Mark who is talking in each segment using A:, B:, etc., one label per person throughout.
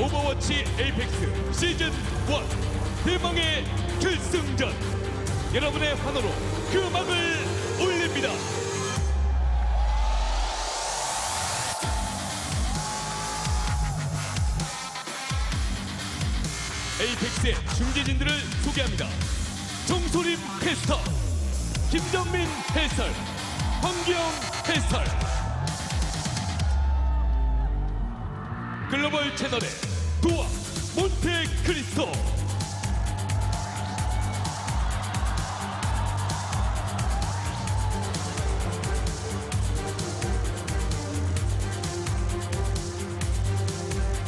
A: 오버워치 에이펙스 시즌 1 대망의 결승전, 여러분의 환호로 그 막을 올립니다. 에이펙스의 중계진들을 소개합니다. 정소림 캐스터, 김정민 해설, 황기영 해설, 글로벌 채널의 도아 몬테크리스토,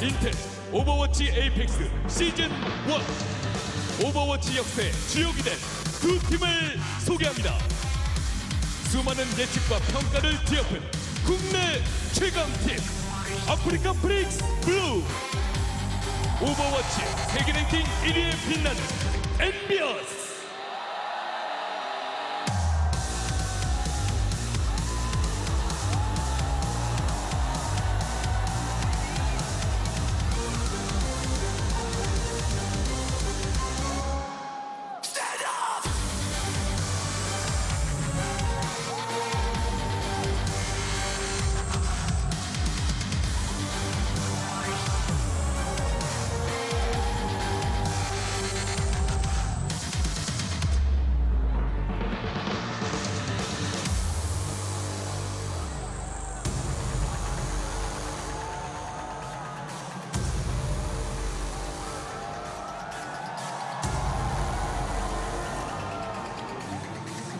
A: 인텔 오버워치 에이펙스 시즌 1, 오버워치 역사의 주역이 된 두 팀을 소개합니다. 수많은 예측과 평가를 뒤엎은 국내 최강팀 아프리카 프릭스 블루, 오버워치 세계 랭킹 1위에 빛나는 EnVyUs.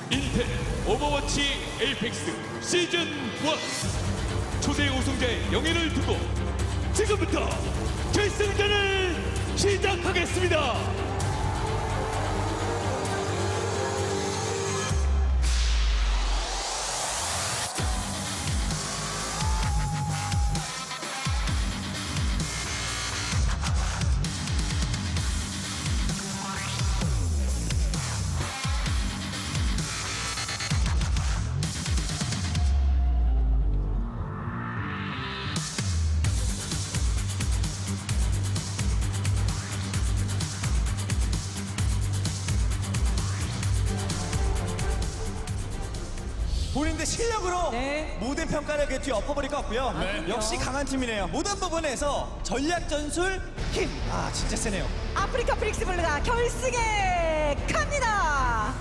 A: 인텔 오버워치 에이펙스 시즌 1 초대 우승자의 영예를 두고 지금부터 결승전을 시작하겠습니다.
B: 본인들 실력으로
C: 네.
B: 모든 평가를 그 뒤에 엎어버릴 것 같고요.
C: 네.
B: 역시 강한 팀이네요. 모든 부분에서 전략 전술 힘. 아 진짜 세네요.
C: 아프리카 프릭스 블루가 결승에 갑니다.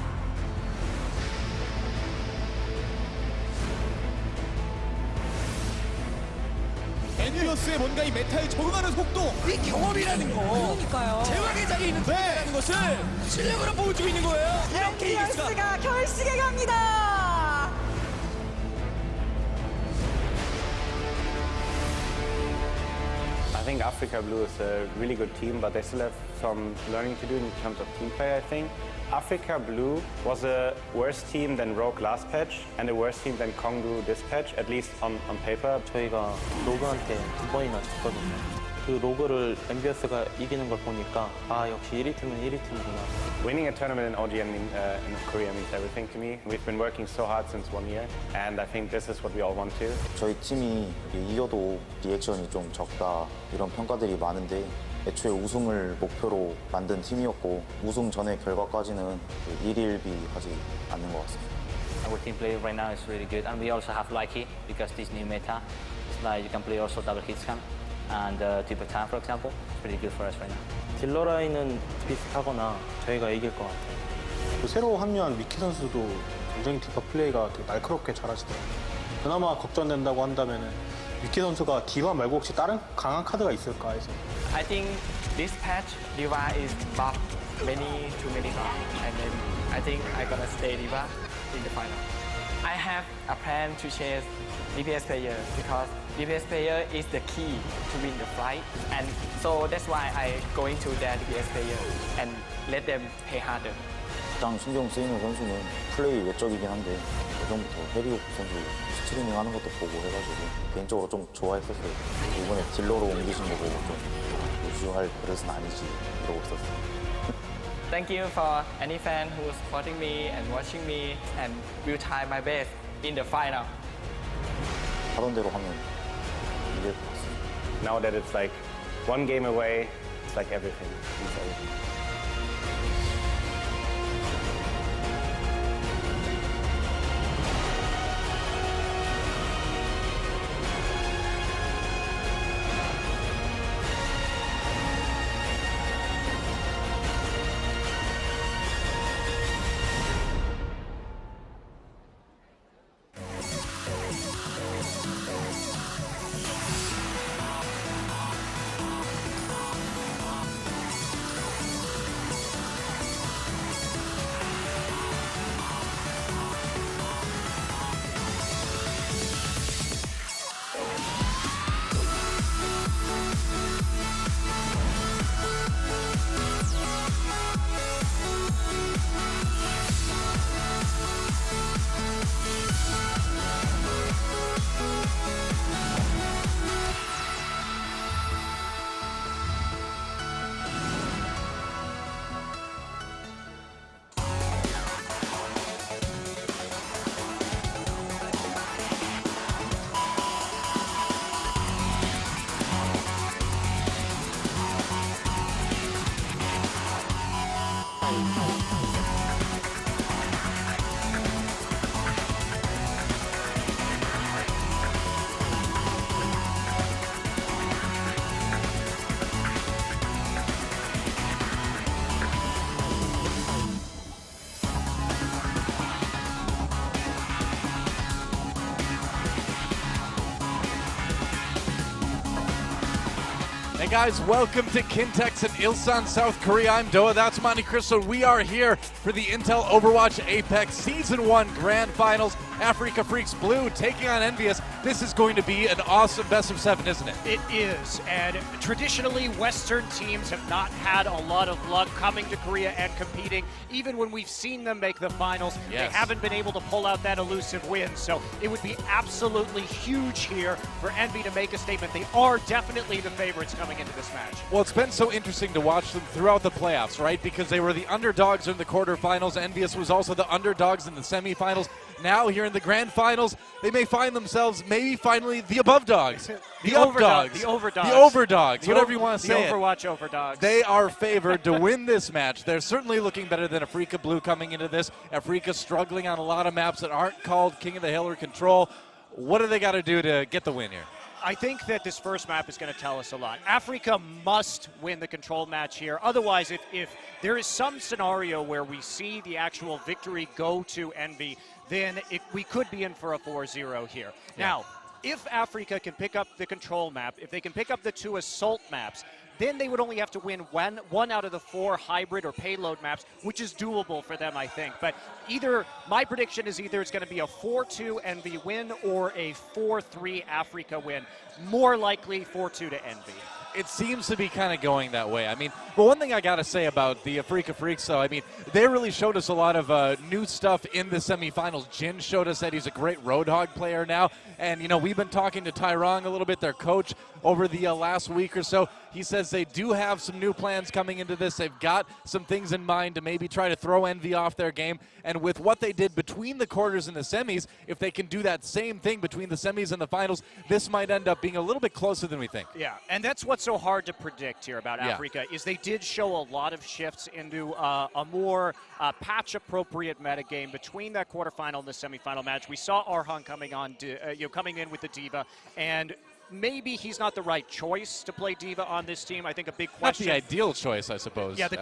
B: 엔비어스의 뭔가 이 메타에 적응하는 속도, 이 경험이라는 거.
C: 그러니까요.
B: 제왕의 자리에 있는 팀이라는 것을 실력으로 보여주고 있는 거예요. 이렇게 이길 수가.
C: 엔비어스가 결승에 갑니다.
D: I think Africa Blue is a really good team, but they still have some learning to do in terms of team play, I think. Africa Blue was a worse team than Rogue last patch and a worse team than Kongu this patch, at least on paper.
E: 저희가 로그한테 2번이나 졌거든요. 그 로그를 엔비어스가 이기는 걸 보니까 아 역시 1위 팀은 1위 팀이구나.
D: Winning a tournament in OGN in Korea means everything to me. We've been working so hard since 1 year, and I think this is what we all want to.
F: 저희 팀이 이겨도 리액션이 좀 적다 이런 평가들이 많은데 애초에 우승을 목표로 만든 팀이었고 우승 전의 결과까지는 일일비하지 않는 것 같습니다.
G: Our team play right now is really good, and we also have lucky because this new meta, it's like you can play also double hit scan and triple time, for example. It's pretty good for us right now.
E: 딜러 라인은 비슷하거나 저희가 이길 것 같아요.
H: 그 새로 합류한 미키 선수도 굉장히 디바 플레이가 되게 날카롭게 잘하시더라고요. 그나마 걱정된다고 한다면은 미키 선수가 디바 말고 혹시 다른 강한 카드가 있을까 해서.
I: I think this patch Diva is buffed too many times, and then I think I'm gonna stay Diva in the final. I have a plan to chase DPS player because DPS player is the key to win the fight, and so that's why I going to their DPS player and let them play harder.
F: 가장 신경 쓰이는 선수는 플레이 외적이긴 한데 예전부터 해리옥 선수 스트리밍 하는 것도 보고 해가지고 개인적으로 좀 좋아했었어요. 이번에 딜러로 옮기신 거 보고 좀 우수할 버릇은 아니지 이러고 있었어요.
I: Thank you for any fan who is supporting me and watching me, and will try my best in the final.
F: 하던 대로 하면 이길 것 같습니다.
D: Now that it's like one game away, it's like everything. It's everything.
A: Hey guys, welcome to Kintex in Ilsan, South Korea. I'm Doa, that's Monte Cristo. We are here for the Intel Overwatch Apex Season 1 Grand Finals. Afreeca Freecs Blue taking on EnVyUs. This is going to be an awesome best of 7, isn't it?
J: It is, and traditionally Western teams have not had a lot of luck coming to Korea and competing. Even when we've seen them make the finals, they haven't been able to pull out that elusive win. So it would be absolutely huge here for Envy to make a statement. They are definitely the favorites coming into this match.
A: Well, it's been so interesting to watch them throughout the playoffs, right? Because they were the underdogs in the quarterfinals. EnVyUs was also the underdogs in the semifinals. Now here in the grand finals, they may find themselves maybe finally the above dogs. The overdogs.
J: The overdogs.
A: The overdogs, whatever you want to say.
J: The Overwatch overdogs.
A: They are favored to win this match. They're certainly looking better than Afreeca Blue coming into this. Afreeca struggling on a lot of maps that aren't called King of the Hill or Control. What do they got to do to get the win here?
J: I think that this first map is going to tell us a lot. Afreeca must win the control match here. Otherwise, if there is some scenario where we see the actual victory go to Envy, then we could be in for a 4-0 here.
A: Yeah.
J: Now, if Afreeca can pick up the control map, if they can pick up the 2 assault maps, then they would only have to win one out of the 4 hybrid or payload maps, which is doable for them, I think. But my prediction is either it's going to be a 4-2 Envy win or a 4-3 Afreeca win. More likely 4-2 to Envy.
A: It seems to be kind of going that way. I mean, but one thing I got to say about the Afreeca Freecs, though, I mean, they really showed us a lot of new stuff in the semifinals. Jin showed us that he's a great Roadhog player now. And, you know, we've been talking to Tyrong a little bit, their coach, over the last week or so. He says they do have some new plans coming into this. They've got some things in mind to maybe try to throw Envy off their game. And with what they did between the quarters and the semis, if they can do that same thing between the semis and the finals, this might end up being a little bit closer than we think.
J: Yeah, and that's what's so hard to predict here about Afreeca, is they did show a lot of shifts into a more patch-appropriate metagame between that quarterfinal and the semifinal match. We saw Arhan coming in with the D.Va, and maybe he's not the right choice to play D.Va on this team. I think a big question.
A: Not the ideal choice, I suppose.
J: Yeah, the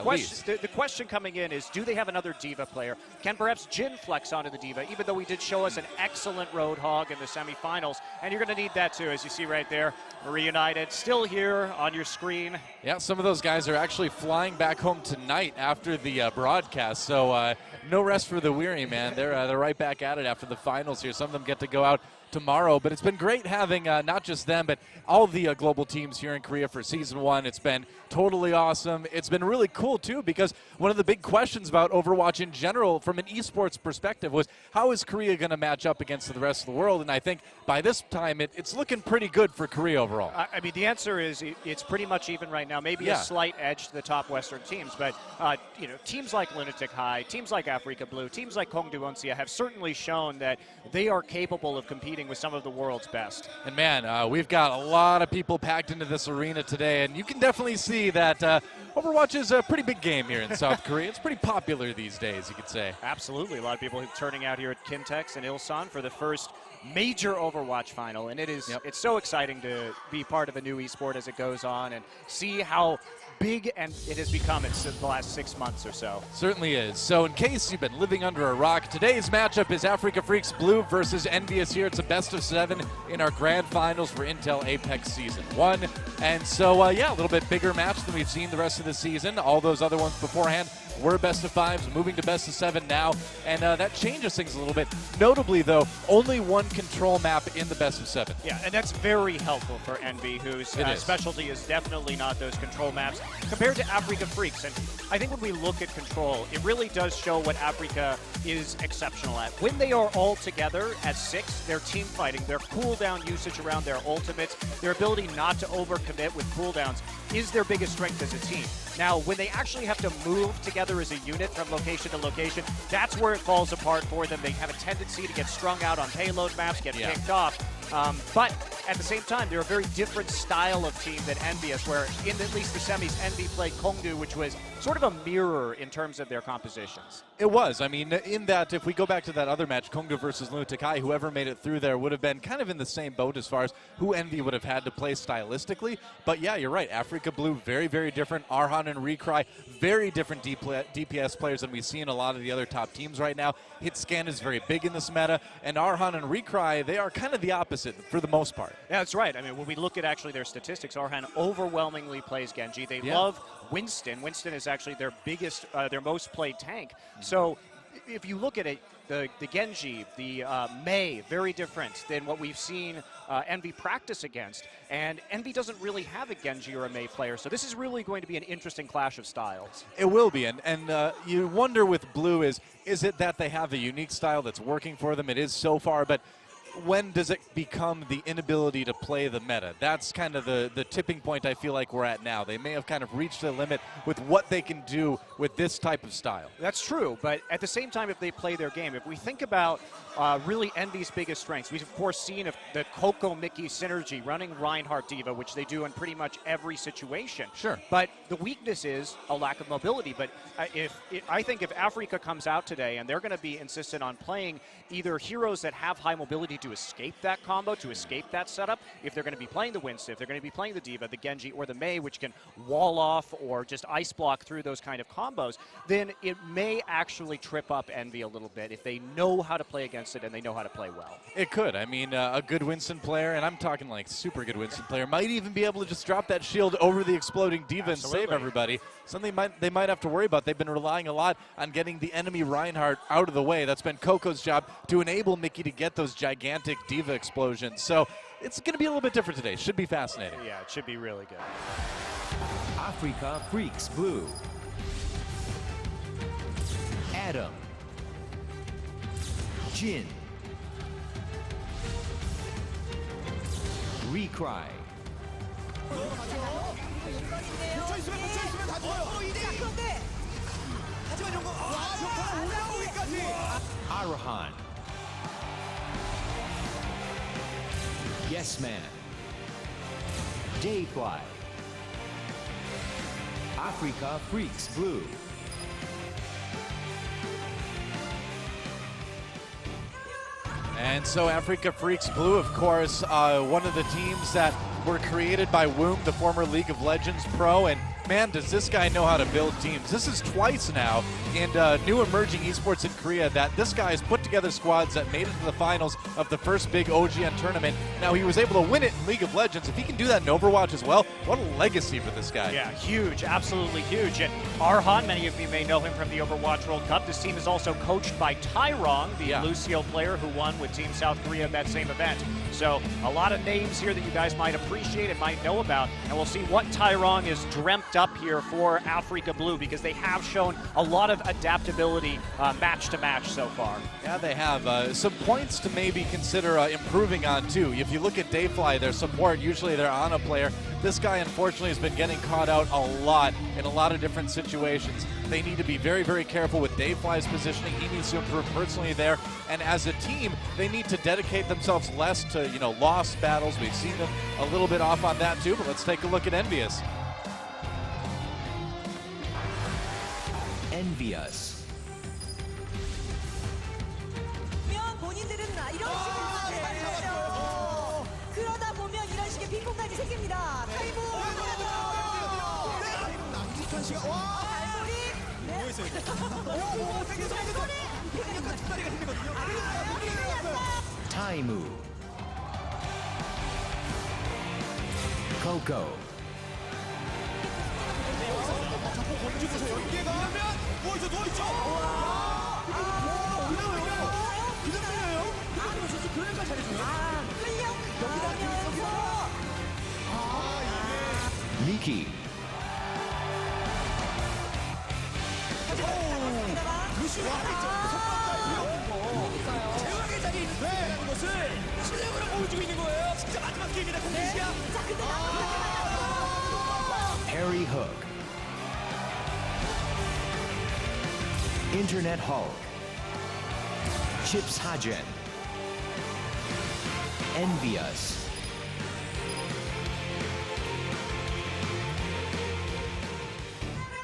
J: question coming in is, do they have another D.Va player? Can perhaps Jin flex onto the D.Va, even though he did show us an excellent Roadhog in the semifinals? And you're going to need that too, as you see right there. Reunited, still here on your screen.
A: Yeah, some of those guys are actually flying back home tonight after the broadcast. So no rest for the weary, man. They're right back at it after the finals here. Some of them get to go out tomorrow, but it's been great having not just them, but all the global teams here in Korea for Season 1. It's been totally awesome. It's been really cool, too, because one of the big questions about Overwatch in general from an esports perspective was, how is Korea going to match up against the rest of the world? And I think by this time, it's looking pretty good for Korea overall.
J: I mean, the answer is it's pretty much even right now. Maybe a slight edge to the top Western teams, but teams like Lunatic High, teams like Afreeca Blue, teams like Kongdu Wonsia have certainly shown that they are capable of competing competing with some of the world's best.
A: And man, we've got a lot of people packed into this arena today, and you can definitely see that Overwatch is a pretty big game here in South Korea. It's pretty popular these days, you could say.
J: Absolutely. A lot of people turning out here at Kintex and Ilsan for the first major Overwatch final, and it's so exciting to be part of a new esport as it goes on and see how big and it has become in the last 6 months or so.
A: Certainly is. So in case you've been living under a rock, today's matchup is Afreeca Freecs Blue versus EnVyUs here. It's a best of 7 in our grand finals for Intel Apex Season 1. And so, yeah, a little bit bigger match than we've seen the rest of the season. All those other ones beforehand were best of 5s, moving to best of 7 now. And that changes things a little bit. Notably, though, only one control map in the best of 7.
J: Yeah, and that's very helpful for Envy, whose specialty is definitely not those control maps, compared to Afreeca Freecs. And I think when we look at control, it really does show what Afreeca is exceptional at. When they are all together as 6, their team fighting, their cooldown usage around their ultimates, their ability not to overcommit with cooldowns is their biggest strength as a team. Now, when they actually have to move together as a unit from location to location, that's where it falls apart for them. They have a tendency to get strung out on payload maps, get picked off. But at the same time, they're a very different style of team than EnVyUs, where in at least the semis, Envy played Kongdu, which was sort of a mirror in terms of their compositions.
A: It was. I mean, in that, if we go back to that other match, Kongdu versus Lunatakai, whoever made it through there would have been kind of in the same boat as far as who Envy would have had to play stylistically. But yeah, you're right. Afreeca Blue, very, very different. Arhan and Recry, very different DPS players than we see in a lot of the other top teams right now. Hit scan is very big in this meta, and Arhan and Recry, they are kind of the opposite for the most part.
J: Yeah, that's right. I mean, when we look at actually their statistics, Arhan overwhelmingly plays Genji. They love Winston. Winston is actually their biggest, their most played tank. So if you look at it, the Genji, the Mei, very different than what we've seen Envy practice against. And Envy doesn't really have a Genji or a Mei player, so this is really going to be an interesting clash of styles.
A: It will be, and you wonder with Blue is it that they have a unique style that's working for them? It is so far, but when does it become the inability to play the meta? That's kind of the tipping point I feel like we're at now. They may have kind of reached the limit with what they can do with this type of style.
J: That's true, but at the same time, if they play their game, if we think about really Envy's biggest strengths, we've of course seen the Coco-Mickey synergy running Reinhardt Diva, which they do in pretty much every situation.
A: Sure.
J: But the weakness is a lack of mobility. But I think if Afreeca comes out today and they're going to be insistent on playing either heroes that have high mobility to escape that combo, to escape that setup, if they're going to be playing the Winston, if they're going to be playing the Diva, the Genji, or the Mei, which can wall off or just ice block through those kind of combos, then it may actually trip up Envy a little bit if they know how to play against it and they know how to play well.
A: It could. I mean, a good Winston player, and I'm talking like super good Winston player, might even be able to just drop that shield over the exploding Diva and save everybody. Something they might have to worry about. They've been relying a lot on getting the enemy Reinhardt out of the way. That's been Coco's job to enable Mickey to get those gigantic Diva explosions. So it's going to be a little bit different today. Should be fascinating.
J: Yeah, it should be really good.
K: Afreeca Freecs Blue. Adam. Jin. Recry. Arhan. Yes Man. Dayfly. Afreeca Freecs Blue.
A: And so Afreeca Freecs Blue, of course, one of the teams that were created by Woom, the former League of Legends pro, and man, does this guy know how to build teams. This is twice now in new emerging esports in Korea that this guy has put together squads that made it to the finals of the first big OGN tournament. Now, he was able to win it in League of Legends. If he can do that in Overwatch as well, what a legacy for this guy.
J: Yeah, huge, absolutely huge. And Arhan, many of you may know him from the Overwatch World Cup. This team is also coached by Tyrong, the Lucio player who won with Team South Korea at that same event. So a lot of names here that you guys might appreciate and might know about, and we'll see what Tyrong is dreamt up here for Afreeca Blue, because they have shown a lot of adaptability match to match so far.
A: Yeah, they have some points to maybe consider improving on too. If you look at Dayfly, their support, usually they're on a player. This guy, unfortunately, has been getting caught out a lot in a lot of different situations. they need to be very, very careful with Dayfly's positioning. He needs to improve personally there. And as a team, they need to dedicate themselves less to, lost battles. We've seen them a little bit off on that too, but let's take a look at EnVyUs.
K: EnVyUs.
C: 본인들은 이런 식으로 하죠. 그러다 보면 이런 식의 빈 공간이 생깁니다. 타이브
K: Taimu. Coco. Miki.
B: 제왕의 자리에 있는 것을 실력으로 보여주고 있는 거예요. 진짜 마지막 게임이다, 공격이야.
K: Harry Hook. Internet Hulk. Chips Hajen. EnVyUs.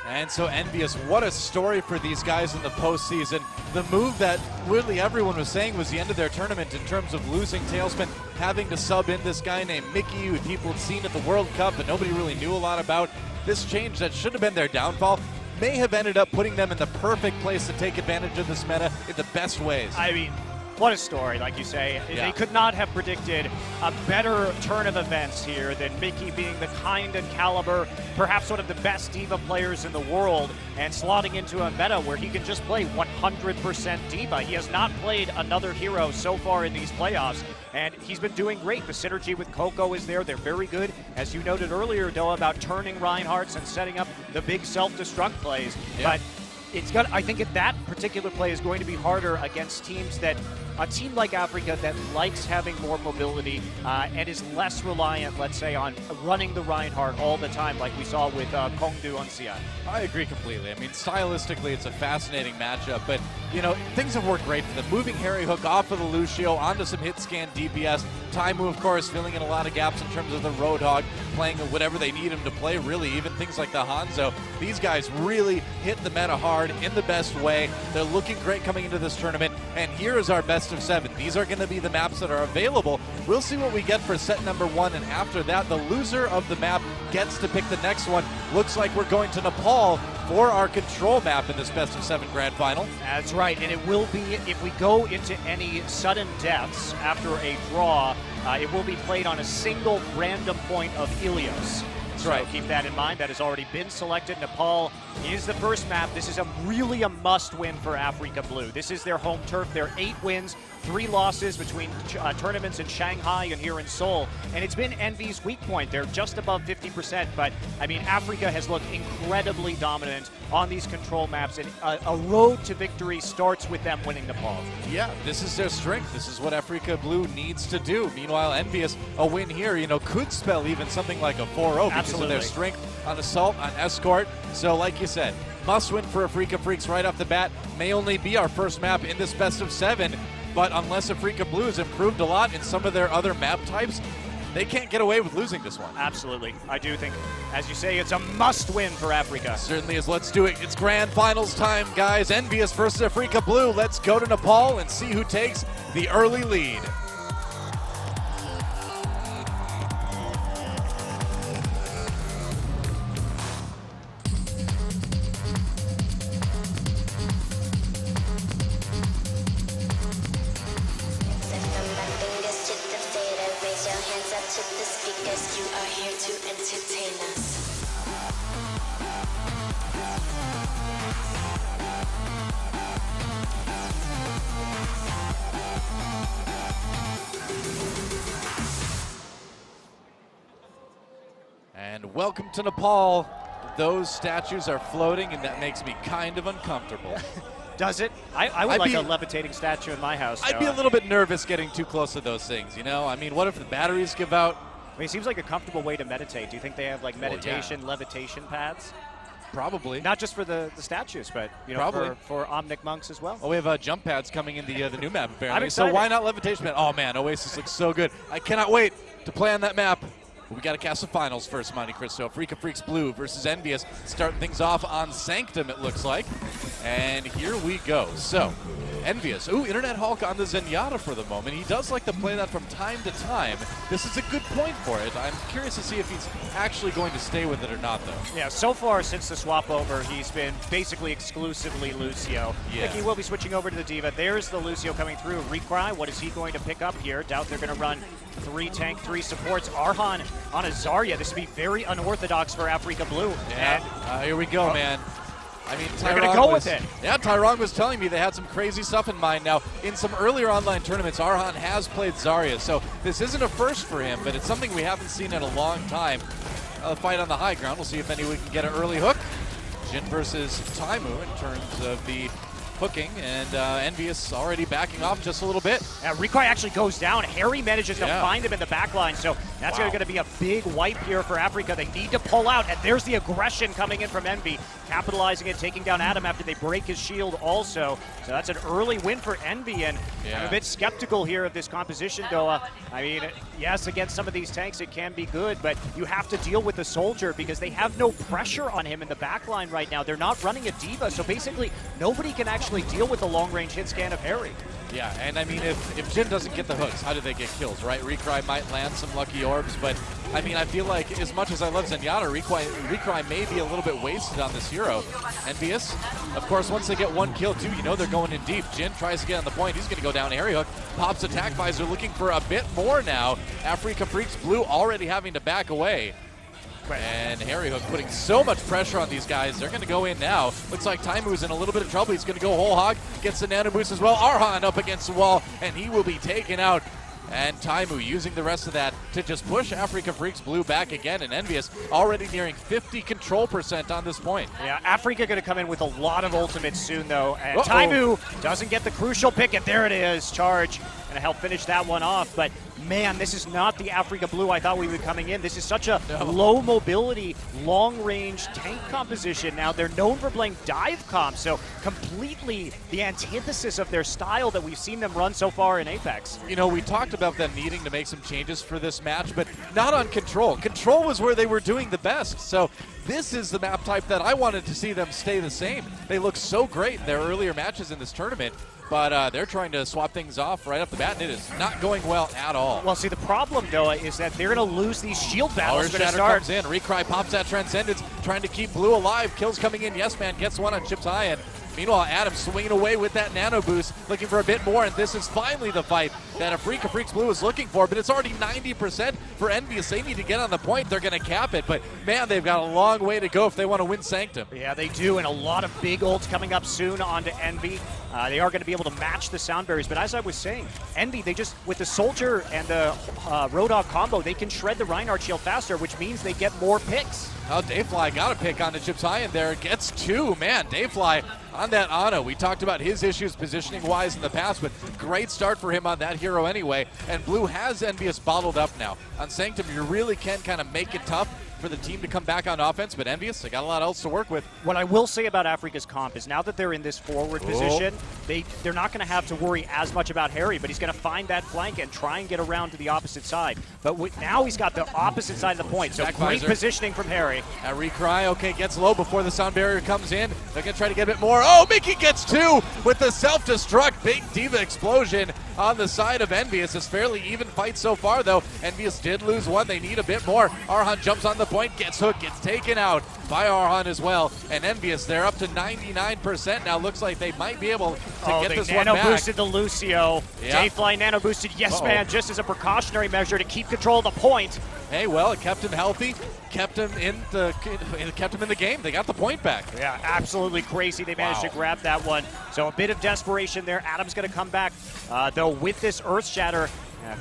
A: And so EnVyUs, what a story for these guys in the postseason. The move that really everyone was saying was the end of their tournament in terms of losing Tailspin, having to sub in this guy named Mickey, who people had seen at the World Cup but nobody really knew a lot about. This change that should have been their downfall may have ended up putting them in the perfect place to take advantage of this meta in the best ways.
J: I mean, what a story, like you say.
A: Yeah.
J: They could not have predicted a better turn of events here than Mickey being the kind and caliber, perhaps one of the best D.Va players in the world, and slotting into a meta where he can just play 100% D.Va. He has not played another hero so far in these playoffs, and he's been doing great. The synergy with Coco is there. They're very good, as you noted earlier, Doa, about turning Reinhardt's and setting up the big self-destruct plays.
A: Yeah.
J: But it's got. I think that particular play is going to be harder against teams that, a team like Afreeca that likes having more mobility and is less reliant, let's say, on running the Reinhardt all the time, like we saw with Kongdu on CI.
A: I agree completely. I mean, stylistically, it's a fascinating matchup, but, things have worked great for them. Moving Harry Hook off of the Lucio onto some hit scan DPS. Taimu, of course, filling in a lot of gaps in terms of the Roadhog, playing whatever they need him to play, really, even things like the Hanzo. These guys really hit the meta hard in the best way. They're looking great coming into this tournament, and here is our best of 7. These are going to be the maps that are available. We'll see what we get for set number 1, and after that, the loser of the map gets to pick the next one. Looks like we're going to Nepal for our control map in this best of 7 grand final.
J: That's right, and it will be, if we go into any sudden deaths after a draw, it will be played on a single random point of Ilios. So
A: right.
J: Keep that in mind. That has already been selected. Nepal is the first map. This is really a must-win for Afreeca Blue. This is their home turf. They're 8 wins, 3 losses between tournaments in Shanghai and here in Seoul. And it's been EnVy's weak point. They're just above 50%. But, I mean, Afreeca has looked incredibly dominant on these control maps. And a road to victory starts with them winning Nepal.
A: Yeah, this is their strength. This is what Afreeca Blue needs to do. Meanwhile, EnVyUs, a win here, could spell even something like a 4-0 because of their strength on assault, on escort. So, like you said, must win for Afreeca Freecs right off the bat. May only be our first map in this best of 7, but unless Afreeca Blue has improved a lot in some of their other map types, they can't get away with losing this one.
J: Absolutely. I do think, as you say, it's a must-win for Afreeca.
A: Certainly is. Let's do it. It's grand finals time, guys. EnVyUs versus Afreeca Blue. Let's go to Nepal and see who takes the early lead.
L: To the speakers, you are here to entertain us.
A: And welcome to Nepal. Those statues are floating, and that makes me kind of uncomfortable.
J: Does it? I would like a levitating statue in my house.
A: I'd be a little bit nervous getting too close to those things, I mean, what if the batteries give out?
J: I mean, it seems like a comfortable way to meditate. Do you think they have like meditation, levitation pads?
A: Probably.
J: Not just for the statues, but
A: Probably.
J: for Omnic monks as well.
A: Oh, we have jump pads coming in the new map, apparently.
J: I'm excited.
A: So why not levitation pad? Oh, man, Oasis looks so good. I cannot wait to play on that map. We got to cast the finals first, Monte Cristo. Afreeca Freecs Blue versus EnVyUs. Starting things off on Sanctum, it looks like. And here we go. So, EnVyUs. Ooh, Internet Hulk on the Zenyatta for the moment. He does like to play that from time to time. This is a good point for it. I'm curious to see if he's actually going to stay with it or not, though.
J: Yeah, so far since the swap over, he's been basically exclusively Lucio.
A: Yeah.
J: I think he will be switching over to the Diva. There's the Lucio coming through. Recry, what is he going to pick up here? Doubt they're going to run 3 tank, 3 supports. Arhan on a Zarya. This would be very unorthodox for Afreeca Blue.
A: Yeah, here we go, man. I mean,
J: they're going to go with it.
A: Yeah, Tyrone was telling me they had some crazy stuff in mind. Now, in some earlier online tournaments, Arhan has played Zarya, so this isn't a first for him, but it's something we haven't seen in a long time. A fight on the high ground. We'll see if anyone can get an early hook. Jin versus Taimu in terms of the hooking, and EnVyUs already backing off just a little bit.
J: Recry actually goes down. Harry manages to find him in the back line, so that's going to be a big wipe here for Afreeca. They need to pull out, and there's the aggression coming in from Envy, capitalizing it, taking down Adam after they break his shield also. So that's an early win for Envy, and I'm a bit skeptical here of this composition, Doa. I mean, yes, against some of these tanks it can be good, but you have to deal with the soldier because they have no pressure on him in the back line right now. They're not running a Diva, so basically nobody can actually deal with the long-range hit scan of Harry.
A: Yeah, and I mean, if Jin doesn't get the hooks, how do they get kills, right? Recry might land some lucky orbs, but I mean, I feel like as much as I love Zenyatta, Recry may be a little bit wasted on this hero. EnVyUs, of course, once they get 1 kill, too, you know they're going in deep. Jin tries to get on the point. He's going to go down Harry hook. Pops attack visor, looking for a bit more now. Afreeca Freecs Blue already having to back away. And Harry Hook putting so much pressure on these guys. They're going to go in now. Looks like Taimu's in a little bit of trouble. He's going to go whole hog. Gets the nano boost as well. Arhan up against the wall, and he will be taken out. And Taimu using the rest of that to just push Afreeca Freecs Blue back again. And EnVyUs already nearing 50 control % on this point.
J: Yeah, Afreeca going to come in with a lot of ultimates soon, though. And Taimu doesn't get the crucial pick, and there it is. Charge. Going to help finish that one off. But man, this is not the Afreeca Blue I thought we would be coming in. This is such a low mobility, long range tank composition. Now they're known for playing dive comp, so completely the antithesis of their style that we've seen them run so far in Apex.
A: You know, we talked about them needing to make some changes for this match, but not on Control. Control was where they were doing the best, so this is the map type that I wanted to see them stay the same. They look so great in their earlier matches in this tournament, but they're trying to swap things off right off the bat, and it is not going well at all.
J: Well, see, the problem, Noah, is that they're going to lose these shield battles.
A: Power Shatter comes in. Recry pops that Transcendence, trying to keep Blue alive. Kills coming in. Yes Man gets one on Chips High End. Meanwhile, Adam swinging away with that nano boost, looking for a bit more, and this is finally the fight that Afreeca Freecs Blue is looking for, but it's already 90% for EnVyUs. They need to get on the point. They're going to cap it, but man, they've got a long way to go if they want to win Sanctum.
J: Yeah, they do, and a lot of big ults coming up soon onto Envy. They are going to be able to match the sound barriers, but as I was saying, Envy, they just, with the Soldier and the Roadhog combo, they can shred the Reinhardt shield faster, which means they get more picks.
A: Oh, Dayfly got a pick on the Chips High End there. Gets 2. Man, Dayfly on that Ana. We talked about his issues positioning-wise in the past, but great start for him on that hero anyway. And Blue has EnVyUs bottled up now. On Sanctum, you really can kind of make it tough for the team to come back on offense, but EnVyUs, they got a lot else to work with.
J: What I will say about Afreeca's comp is now that they're in this forward position, they're not going to have to worry as much about Harry, but he's going to find that flank and try and get around to the opposite side. But now he's got the opposite side of the point, so great positioning from Harry.
A: Recry, okay, gets low before the sound barrier comes in. They're going to try to get a bit more. Oh, Mickey gets 2 with the self-destruct. Big Diva explosion on the side of EnVyUs. It's fairly even fight so far, though. EnVyUs did lose 1. They need a bit more. Arhan jumps on the point, gets hooked, gets taken out by Arhan as well. And EnVyUs, they're up to 99% now. Looks like they might be able to get this one back.
J: Nano boosted the Lucio. Dayfly nano boosted Yes Man just as a precautionary measure to keep control of the point.
A: Hey, well, it kept him healthy, kept him in the game. They got the point back.
J: Yeah, absolutely crazy. They managed to grab that one. So a bit of desperation there. Adam's going to come back, though, with this Earth Shatter.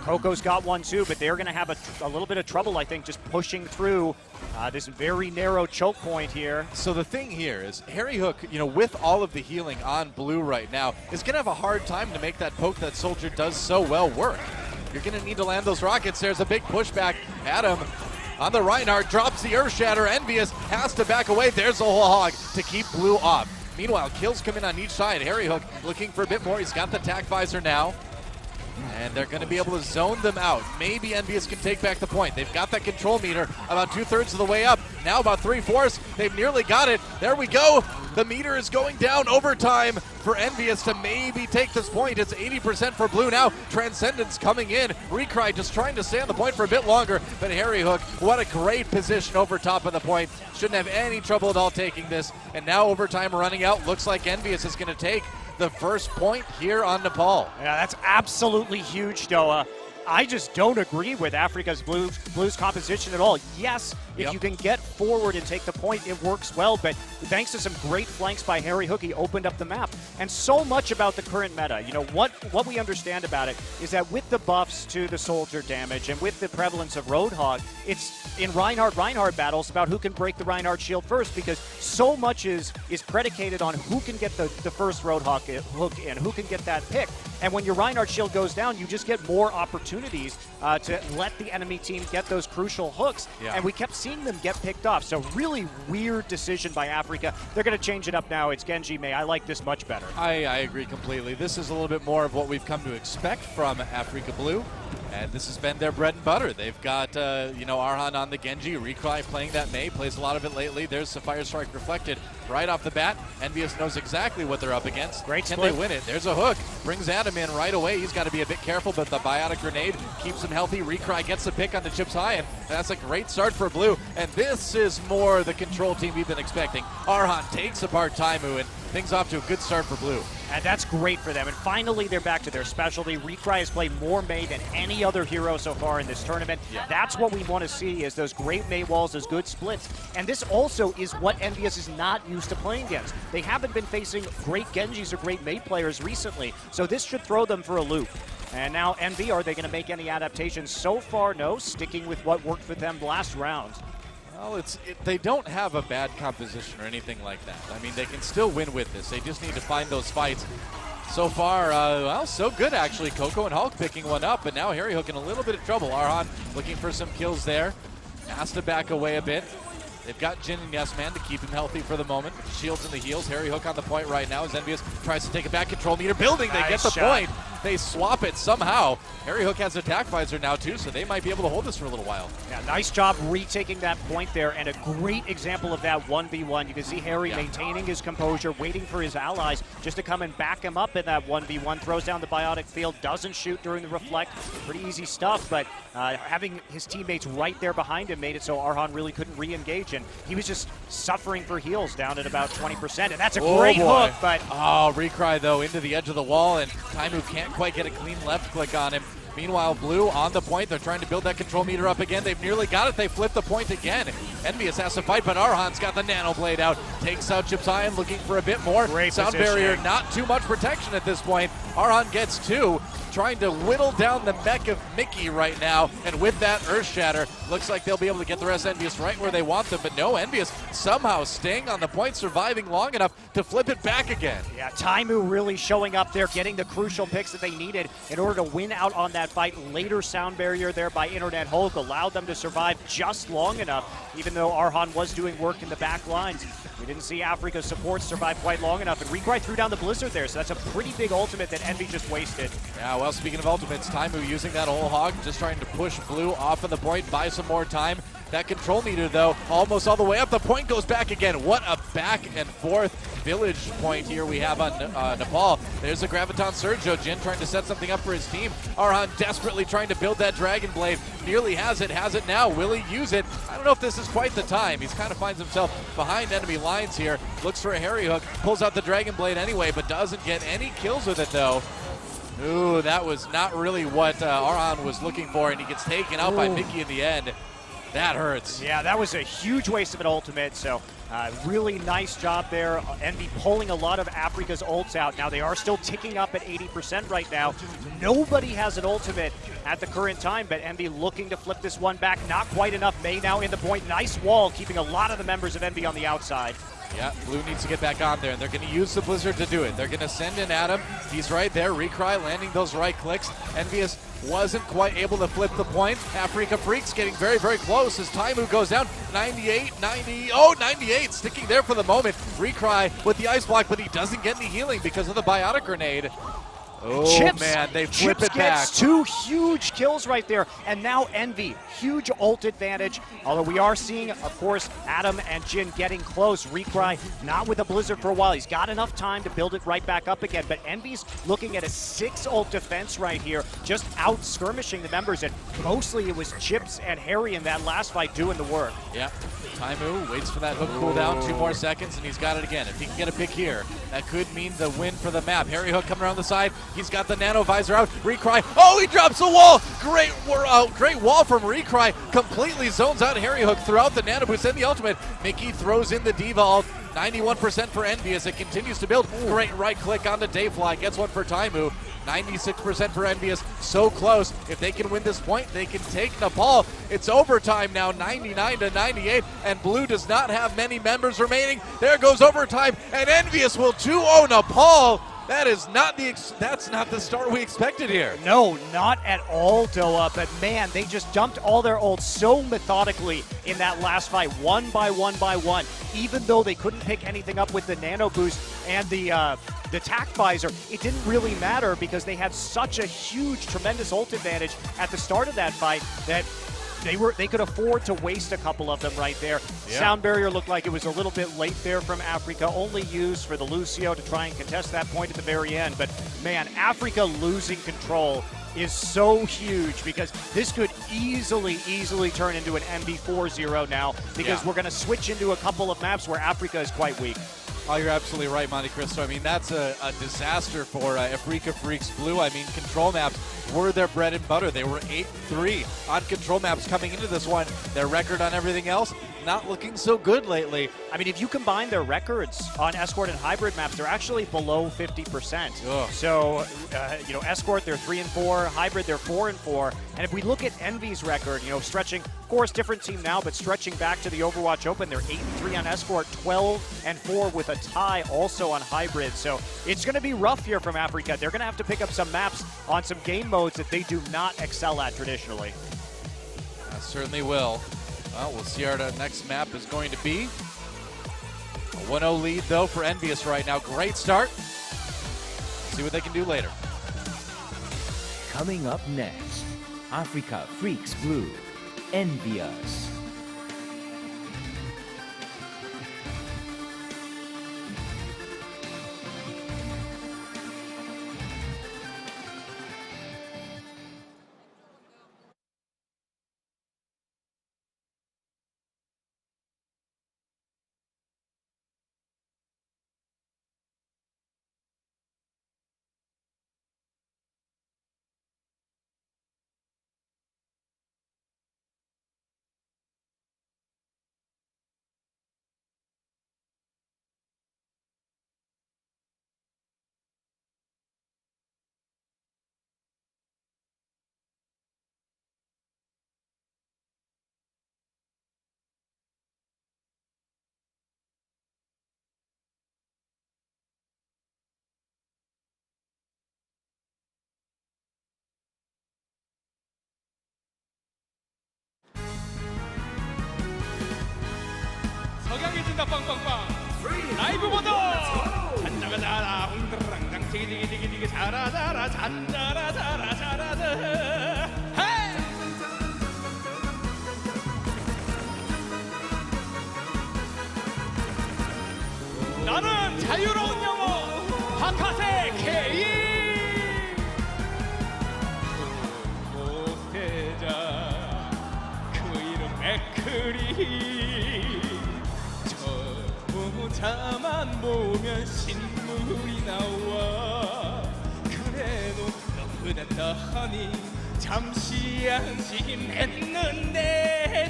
J: Coco's got one too, but they're going to have a little bit of trouble, I think, just pushing through this very narrow choke point here.
A: So the thing here is Harry Hook, you know, with all of the healing on Blue right now, is going to have a hard time to make that poke that Soldier does so well work. You're going to need to land those rockets. There's a big pushback. Adam on the Reinhardt, drops the Earth Shatter. EnVyUs has to back away. There's a whole hog to keep Blue off. Meanwhile, kills come in on each side. Harry Hook looking for a bit more. He's got the tack visor now. And they're going to be able to zone them out. Maybe EnVyUs can take back the point. They've got that control meter about 2/3 of the way up. Now about 3/4. They've nearly got it. There we go. The meter is going down. Overtime for EnVyUs to maybe take this point. It's 80% for Blue now. Transcendence coming in. Recry just trying to stay on the point for a bit longer. But Harry Hook, what a great position over top of the point. Shouldn't have any trouble at all taking this. And now overtime running out. Looks like EnVyUs is going to take the first point here on Nepal.
J: Yeah, that's absolutely huge, Doa. I just don't agree with Afreeca's Blues composition at all. Yes, if you can get forward and take the point, it works well, but thanks to some great flanks by Harry Hook, he opened up the map. And so much about the current meta, you know, what we understand about it is that with the buffs to the soldier damage and with the prevalence of Roadhog, it's in Reinhardt battles about who can break the Reinhardt shield first, because so much is predicated on who can get the first Roadhog hook in, who can get that pick. And when your Reinhardt shield goes down, you just get more opportunities to let the enemy team get those crucial hooks. And we kept seeing them get picked off. So really weird decision by Afreeca. They're going to change it up now. It's Genji Mei. I like this much better.
A: I agree completely. This is a little bit more of what we've come to expect from Afreeca Blue. And this has been their bread and butter. They've got, you know, Arhan on the Genji. Recry playing that Mei. Plays a lot of it lately. There's the Fire Strike reflected right off the bat. EnVyUs knows exactly what they're up against.
J: Great
A: Can
J: split.
A: they win it? There's a hook. Brings Adam in right away. He's got to be a bit careful, but the Biotic Grenade keeps him healthy. Recry gets the pick on the Chips High, and that's a great start for Blue. And this is more the control team we've been expecting. Arhan takes apart Taimu, and things off to a good start for Blue.
J: And that's great for them. And finally, they're back to their specialty. Recry has played more Mei than any other hero so far in this tournament. That's what we want to see, is those great Mei walls, those good splits. And this also is what EnVyUs is not used to playing against. They haven't been facing great Genjis or great Mei players recently, so this should throw them for a loop. And now EnVy, are they going to make any adaptations? So far, no, sticking with what worked for them last round.
A: Well, they don't have a bad composition or anything like that. I mean, they can still win with this. They just need to find those fights. So far, well, so good actually. Coco and Hulk picking one up, but now Harry Hook in a little bit of trouble. Arhan looking for some kills there. Has to back away a bit. They've got Jin and Yes Man to keep him healthy for the moment. Shields in the heels. Harry Hook on the point right now as EnVyUs tries to take it back. Control meter building. They get the point. They swap it somehow. Harry Hook has attack visor now too, so they might be able to hold this for a little while.
J: Yeah, nice job retaking that point there, and a great example of that 1v1. You can see Harry maintaining his composure, waiting for his allies just to come and back him up in that 1v1. Throws down the biotic field, doesn't shoot during the reflect. Pretty easy stuff, but having his teammates right there behind him made it so Arhan really couldn't re-engage, and he was just suffering for heals down at about 20%, and that's a great hook, but...
A: Oh, Recry, though, into the edge of the wall, and Taimu can't quite get a clean left click on him. Meanwhile, Blue on the point. They're trying to build that control meter up again. They've nearly got it. They flip the point again. EnVyUs has to fight, but Arhan's got the nano blade out. Takes out Chips High and looking for a bit more.
J: Great
A: Sound barrier, not too much protection at this point. Arhan gets two. Trying to whittle down the mech of Mickey right now, and with that Earth Shatter, looks like they'll be able to get the rest of EnVyUs right where they want them, but no, EnVyUs somehow staying on the point, surviving long enough to flip it back again.
J: Yeah, Taimu really showing up there, getting the crucial picks that they needed in order to win out on that fight. Later sound barrier there by Internet Hulk allowed them to survive just long enough, even though Arhan was doing work in the back lines. We didn't see Afreeca's support survive quite long enough, and Recry threw down the Blizzard there, so that's a pretty big ultimate that Envy just wasted.
A: Yeah, well, speaking of ultimates, Taimu using that whole hog, just trying to push Blue off of the point, buy some more time. That control meter, though, almost all the way up. The point goes back again. What a back and forth village point here we have on Nepal. There's a Graviton Sergio. Jin trying to set something up for his team. Arhan desperately trying to build that Dragon Blade. Nearly has it now. Will he use it? I don't know if this is quite the time. He's kind of finds himself behind enemy lines here. Looks for a Harry Hook. Pulls out the Dragon Blade anyway, but doesn't get any kills with it, though. Ooh, that was not really what Arhan was looking for, and he gets taken out by Mickey in the end. That hurts.
J: Yeah, that was a huge waste of an ultimate, so really nice job there. Envy pulling a lot of Afreeca's ults out. Now, they are still ticking up at 80% right now. Nobody has an ultimate at the current time, but Envy looking to flip this one back. Not quite enough. Mei now in the point. Nice wall, keeping a lot of the members of Envy on the outside.
A: Yeah, Blue needs to get back on there, and they're going to use the Blizzard to do it. They're going to send in Adam. He's right there. Recry landing those right clicks. EnVyUs wasn't quite able to flip the point. Afreeca Freecs getting very, very close as Taimu goes down. 98, 90, oh, 98, sticking there for the moment. Recry with the ice block, but he doesn't get any healing because of the biotic grenade. Oh,
J: Chips,
A: man, they flip
J: Chips
A: it back.
J: gets 2 huge kills right there, and now Envy, huge ult advantage. Although we are seeing, of course, Adam and Jin getting close. Recry not with a Blizzard for a while. He's got enough time to build it right back up again, but Envy's looking at a 6 ult defense right here, just out skirmishing the members, and mostly it was Chips and Harry in that last fight doing the work.
A: Yeah, Taimu waits for that hook cooldown, 2 more seconds, and he's got it again. If he can get a pick here, that could mean the win for the map. Harry Hook coming around the side. He's got the nano visor out. Recry. Oh, he drops a wall. Great wall from Recry. Completely zones out Harry Hook throughout the nano boost and the ultimate. Mickey throws in the Diva ult. 91% for Envy as it continues to build. Great right click onto Dayfly. Gets one for Taimu. 96% for EnVyUs. So close. If they can win this point, they can take Nepal. It's overtime now, 99-98, and Blue does not have many members remaining. There goes overtime, and EnVyUs will 2-0 Nepal. That's not the start we expected here.
J: No, not at all, Doa, but man, they just dumped all their ults so methodically in that last fight, one by one. Even though they couldn't pick anything up with the nano boost and the tac visor, it didn't really matter because they had such a huge, tremendous ult advantage at the start of that fight that they could afford to waste a couple of them right there. Yeah. Sound barrier looked like it was a little bit late there from Afreeca, only used for the Lucio to try and contest that point at the very end. But man, Afreeca losing control is so huge because this could easily turn into an MB4-0 now because we're going to switch into a couple of maps where Afreeca is quite weak.
A: Oh, you're absolutely right, Monte Cristo. I mean, that's a disaster for Afreeca Freecs Blue. I mean, control maps were their bread and butter. They were 8-3 on control maps coming into this one. Their record on everything else, not looking so good lately.
J: I mean, if you combine their records on Escort and Hybrid maps, they're actually below 50%.
A: Ugh.
J: So, Escort, they're 3-4. Hybrid, they're 4-4. And if we look at Envy's record, stretching, of course, different team now, but stretching back to the Overwatch Open, they're 8-3 on Escort, 12-4 with a tie also on Hybrid. So it's going to be rough here from Afreeca. They're going to have to pick up some maps on some game modes that they do not excel at traditionally.
A: Certainly will. Well, we'll see how our next map is going to be. A 1-0 lead, though, for EnVyUs right now. Great start. See what they can do later.
K: Coming up next, Afreeca Freecs Blue, EnVyUs.
M: 석양해진다 빵빵빵 라이브 모드 잔자가 자라 웅드랑당 디기디기디기 자라 자라 잔자라 자라 자라드 헤이 나는 자유로운 영혼 하카세 케이 모태자 그 이름 맥크리 자만 보면 신물이 나와 그래도 너무났다 하니 잠시 안심했는데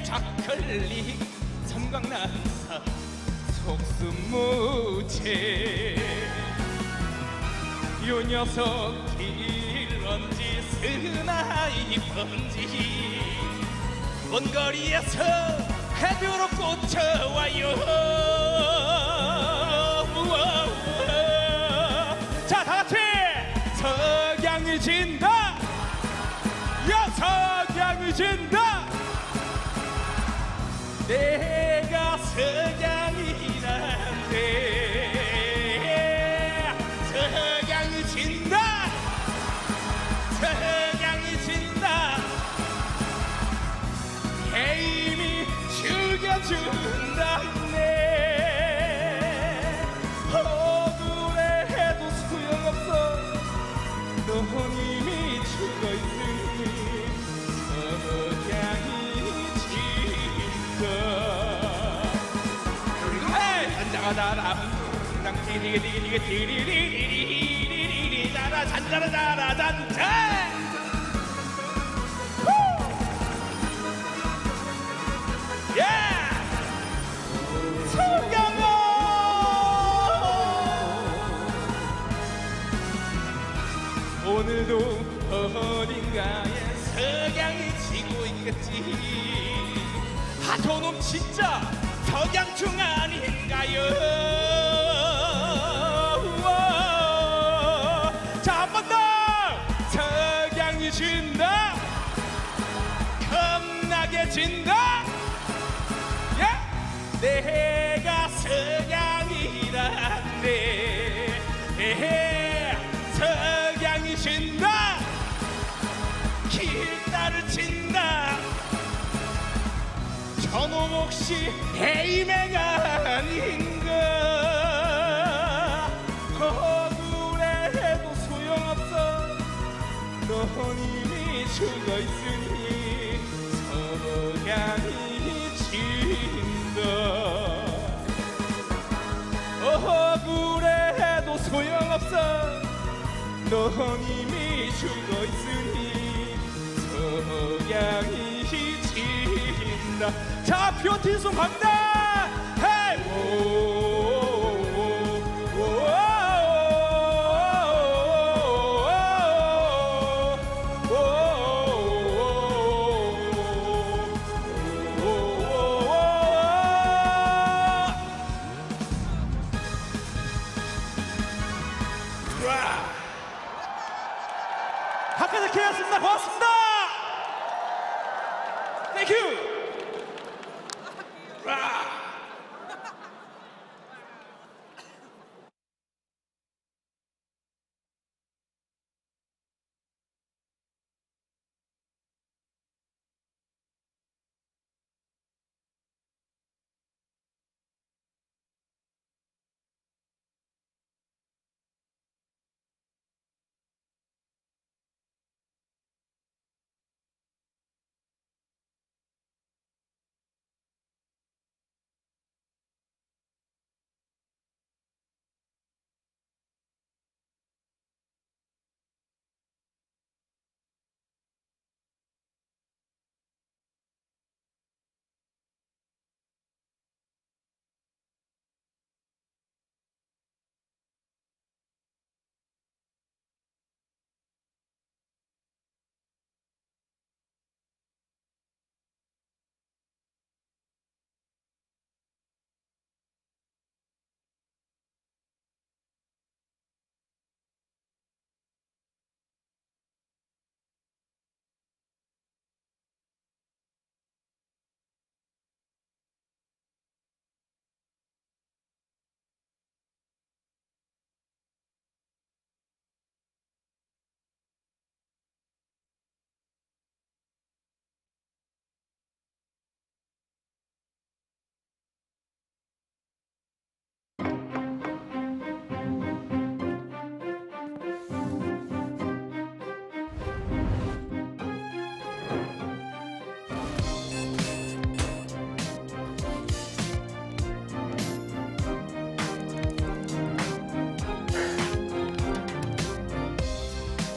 M: 좌클릭 섬광난사 속수무책 요 녀석 이런 짓은 아이번지 먼 거리에서 헤드로 꽂혀와요 자 다같이 석양이 진다 석양이 진다. 내가 석양이란데 석양이 진다. 석양이 진다. 힘이 죽여준다네. 억울해도 소용없어. 넌 이미 죽어있으니 석양이 진다. 헤이! 잔자가자라 당 디리리리리 디리리리리리리 자라 잔자라자라 잔자. 예! 석양아! 오늘도 어딘가에 석양이 지고 있겠지. 아, 저놈 진짜 석양충 아닌가요? 우와. 자, 한 번 더! 석양이 진다! 겁나게 진다! 내가 석양이란데 석양이 진다. 길다를 친다. 저놈 혹시 헤이맹 아닌가? 억울해도 소용없어. 넌 이미 죽어있으니 석양이 억울해도 소용없어. 넌 이미 죽어있으니 석양이 진다. 자, 퓨어틴송 갑니다. 헤이! 학교대학교였습니다. 고맙습니다. 땡큐.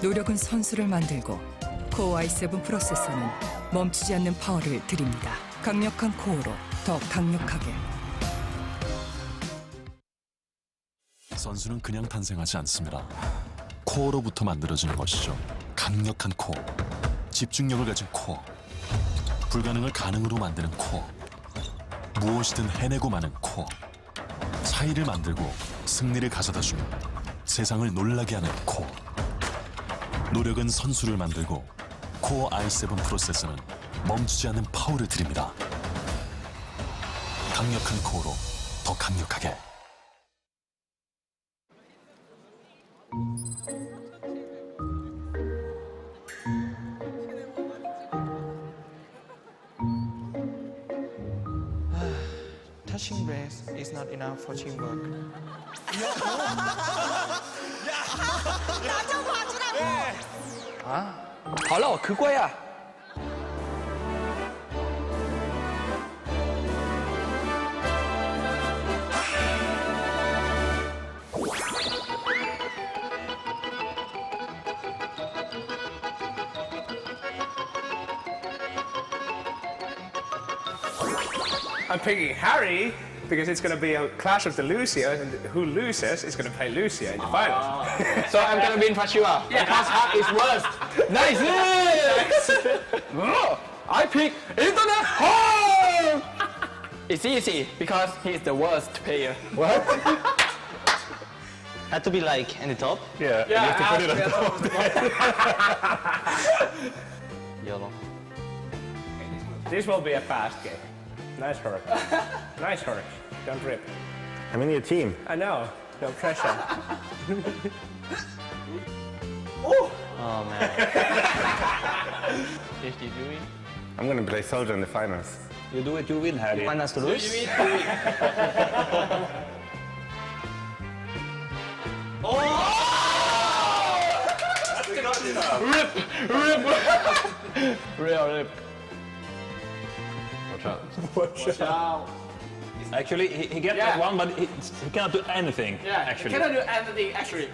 N: 노력은 선수를 만들고 코어 i7 프로세서는 멈추지 않는 파워를 드립니다. 강력한 코어로 더 강력하게.
O: 선수는 그냥 탄생하지 않습니다. 코어로부터 만들어지는 것이죠. 강력한 코어, 집중력을 가진 코어, 불가능을 가능으로 만드는 코어, 무엇이든 해내고 마는 코어, 차이를 만들고 승리를 가져다주며 세상을 놀라게 하는 코어. 노력은 선수를 만들고 코어 i7 프로세서는 멈추지 않는 파워를 드립니다. 강력한 코어로 더 강력하게.
I: Touching brace is not enough for teamwork.
C: 나 좀 봐주라고.
I: 好了，我可乖呀。
P: I'm picking Harry because it's going to be a clash of the Lucia, and who loses is going to play Lucia in the finals.
I: So I'm gonna win for sure.
P: Yeah.
I: Because Hart is worst. Nice. Oh, I pick Internet Home. It's easy because he's the worst player.
E: What? Had to be like in the top?
P: Yeah,
I: Yeah,
P: you have to put it
I: I
P: on top.
E: Yellow.
P: This will be a fast game. Nice hurry. Nice hurry. Don't rip.
D: I'm in your team.
P: I know. No pressure.
E: Oh man. If you do it,
D: I'm going to play soldier in the finals.
E: you do it, you win, Harry. Want us to lose? Real rip.
P: Watch out.
Q: Actually, he gets that one, but he cannot do anything. Actually.
I: Cannot do anything actually.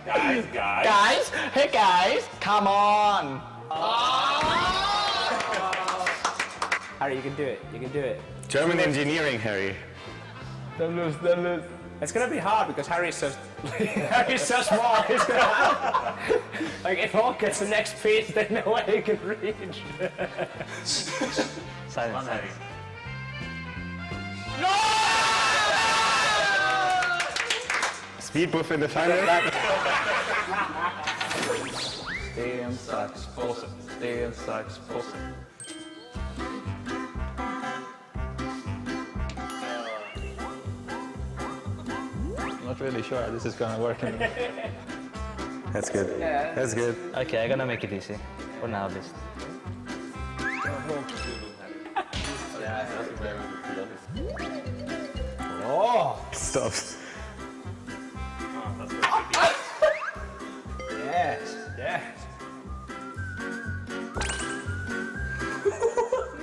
Q: Guys.
I: Guys, hey guys, come on.
P: Harry, you can do it. You can do it.
D: German engineering, Harry.
P: Don't lose. Don't lose. It's gonna be hard because Harry's so Harry's so small. He's gonna like if Hawk gets the next piece, there's no way he can reach.
E: Silence.
D: Speed buff in the final.
Q: Stadium sucks. Awesome. Stadium sucks. Awesome. Not really sure this is gonna work.
D: That's good. That's good.
E: Okay, I'm gonna make it easy. For now, at least.
P: Oh,
D: Stop.
P: yes, yes.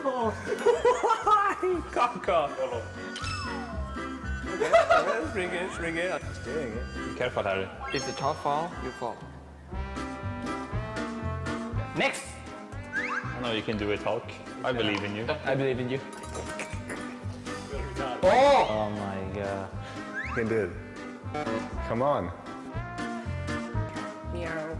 P: No. Coco. Let's bring it, bring it. He's doing it.
Q: Be careful, Harry.
I: If the top fall, you fall.
P: Next.
Q: I know you can do it, Hulk. I believe in you.
E: I believe in you.
P: Oh!
E: Oh my god.
D: You can do it. Come on.
P: Meow.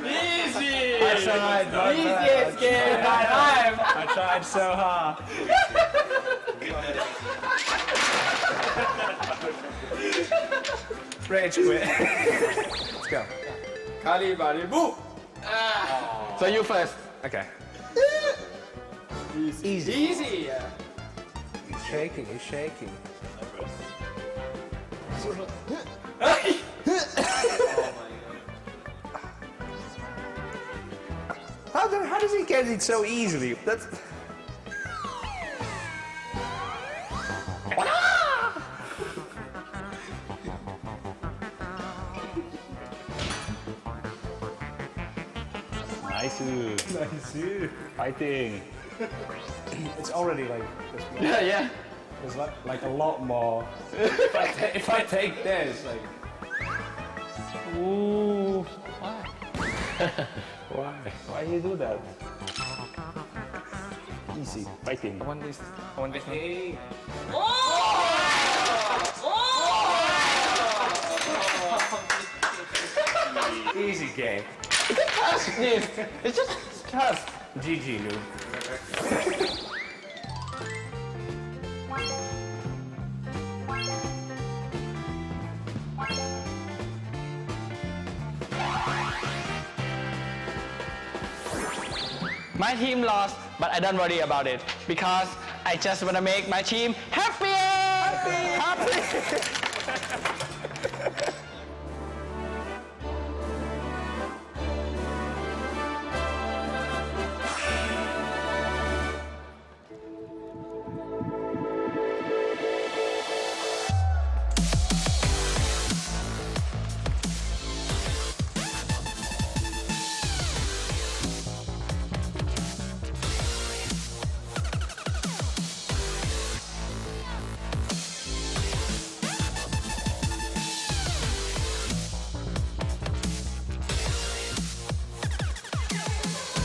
I: Easy!
P: I tried.
I: Easiest game of my life!
P: I tried so hard. Rage quit. Let's go.
I: 가리바리보! So you first.
P: Okay.
I: Easy. Easy!
P: He's shaking, he's shaking. How does he get it so easily? That's.
Q: Nice.
P: Nice.
Q: Fighting.
P: It's already like this.
I: Yeah, yeah.
P: There's like a lot more. if I take this, like.
Q: Ooh. Why? Why you do that? Easy. Fighting.
I: I want this. I want this one.
P: Easy game.
I: Touch this. It's just touch.
P: GG, noob.
I: My team lost, but I don't worry about it because I just want to make my team happy.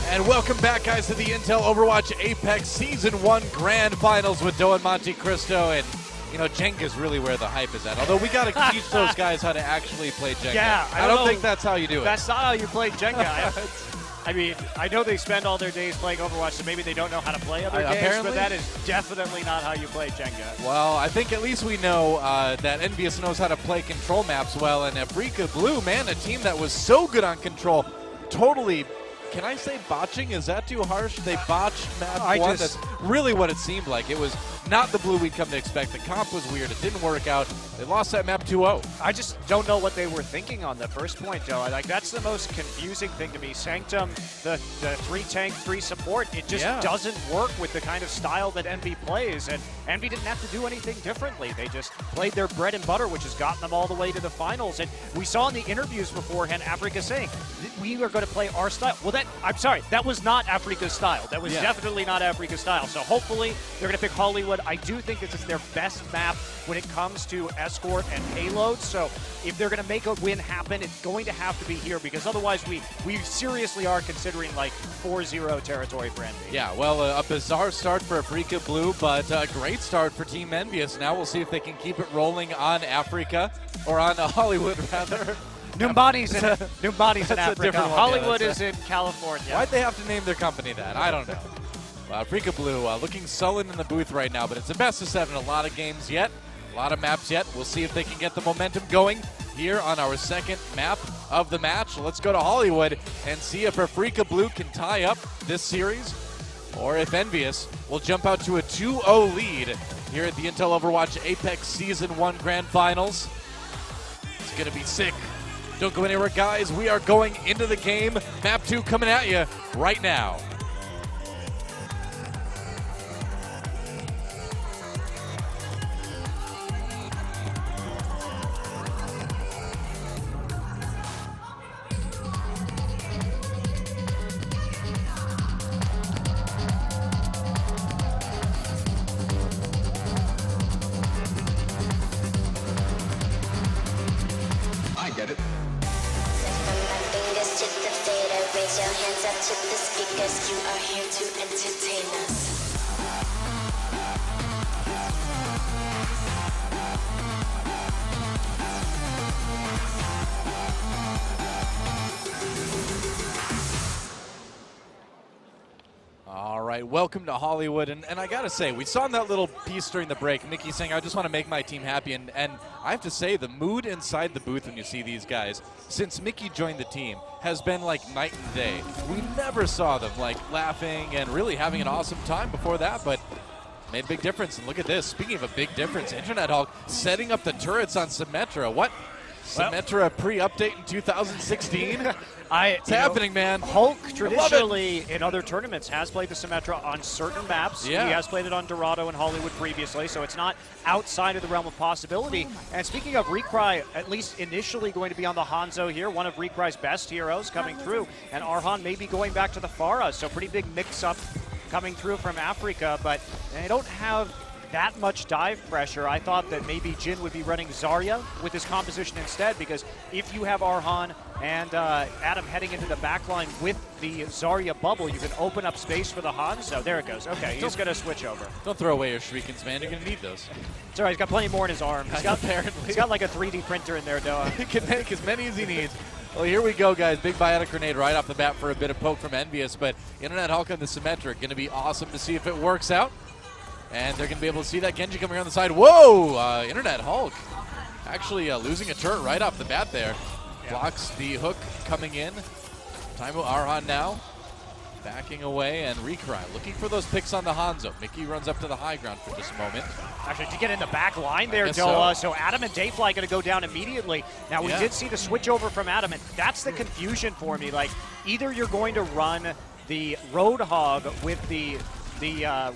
A: And welcome back, guys, to the Intel Overwatch Apex Season 1 Grand Finals with Doe and Monte Cristo. And, you know, Jenga's really where the hype is at. Although we got to teach those guys how to actually play Jenga.
J: Yeah,
A: I don't think that's how you do it.
J: That's not how you play Jenga. I mean, I know they spend all their days playing Overwatch, so maybe they don't know how to play other games,
A: apparently,
J: but that is definitely not how you play Jenga.
A: Well, I think at least we know that EnVyUs knows how to play control maps well. And Afreeca Blue, man, a team that was so good on control, totally... Can I say botching? Is that too harsh? They botched map one. That's really what it seemed like. It was not the Blue we'd come to expect. The comp was weird. It didn't work out. They lost that map 2-0.
J: I just don't know what they were thinking on the first point, Joe. Like, that's the most confusing thing to me. Sanctum, the 3-tank, 3-support, it just doesn't work with the kind of style that EnVy plays. And EnVy didn't have to do anything differently. They just played their bread and butter, which has gotten them all the way to the finals. And we saw in the interviews beforehand Afreeca saying, we are going to play our style. Well, I'm sorry, that was not Afreeca's style. That was definitely not Afreeca's style. So hopefully they're going to pick Hollywood. I do think this is their best map when it comes to escort and payload. So if they're going to make a win happen, it's going to have to be here, because otherwise we seriously are considering like 4-0 territory for EnVy.
A: Yeah, well, a bizarre start for Afreeca Blue, but a great start for Team EnVyUs. Now we'll see if they can keep it rolling on Afreeca, or on Hollywood rather.
J: Numbani's in Africa. Hollywood
A: Yeah,
J: is in California.
A: Why'd they have to name their company that? I don't know. Afreeca Blue looking sullen in the booth right now, but it's a best of 7. A lot of games yet, a lot of maps yet. We'll see if they can get the momentum going here on our second map of the match. Let's go to Hollywood and see if Afreeca Blue can tie up this series, or if EnVyUs will jump out to a 2-0 lead here at the Intel Overwatch Apex Season 1 Grand Finals. It's going to be sick. Don't go anywhere, guys. We are going into the game. Map 2 coming at you right now.
L: I get it. Fingers to the fader, raise your hands up to the speakers. You are here to entertain us.
A: All right, welcome to Hollywood. And I got to say, we saw in that little piece during the break, Mickey saying, I just want to make my team happy. And I have to say, the mood inside the booth when you see these guys, since Mickey joined the team, has been like night and day. We never saw them like laughing and really having an awesome time before that, but made a big difference. And look at this. Speaking of a big difference, Internet Hulk setting up the turrets on Symmetra. What? Symmetra pre-update in 2016? It's happening, man.
J: Hulk traditionally in other tournaments has played the Symmetra on certain maps.
A: Yeah.
J: He has played it on Dorado and Hollywood previously, so it's not outside of the realm of possibility. And speaking of Recry, at least initially going to be on the Hanzo here, one of Recry's best heroes coming through. And Arhan may be going back to the Pharah, so pretty big mix-up coming through from Afreeca, but they don't have that much dive pressure. I thought that maybe Jin would be running Zarya with his composition instead, because if you have Arhan and Adam heading into the backline with the Zarya bubble, you can open up space for the Han. So there it goes. Okay, he's going to switch over.
A: Don't throw away your Shurikens, man. You're going to need those.
J: It's all right. He's got plenty more in his arm. He's got like a 3D printer in there, Doa.
A: He can make as many as he needs. Well, here we go, guys. Big biotic grenade right off the bat for a bit of poke from EnVyUs, but Internet Hulk on the Symmetric. Going to be awesome to see if it works out. And they're going to be able to see that Genji coming around the side. Whoa! Internet Hulk actually losing a turret right off the bat there. Blocks the hook coming in. Taimo Arhan now backing away, and Recry looking for those picks on the Hanzo. Mickey runs up to the high ground for just a moment.
J: Actually, to get in the back line there, Doa. So Adam and Dayfly going to go down immediately. Now, we did see the switch over from Adam, and that's the confusion for me. Like, either you're going to run the Roadhog with the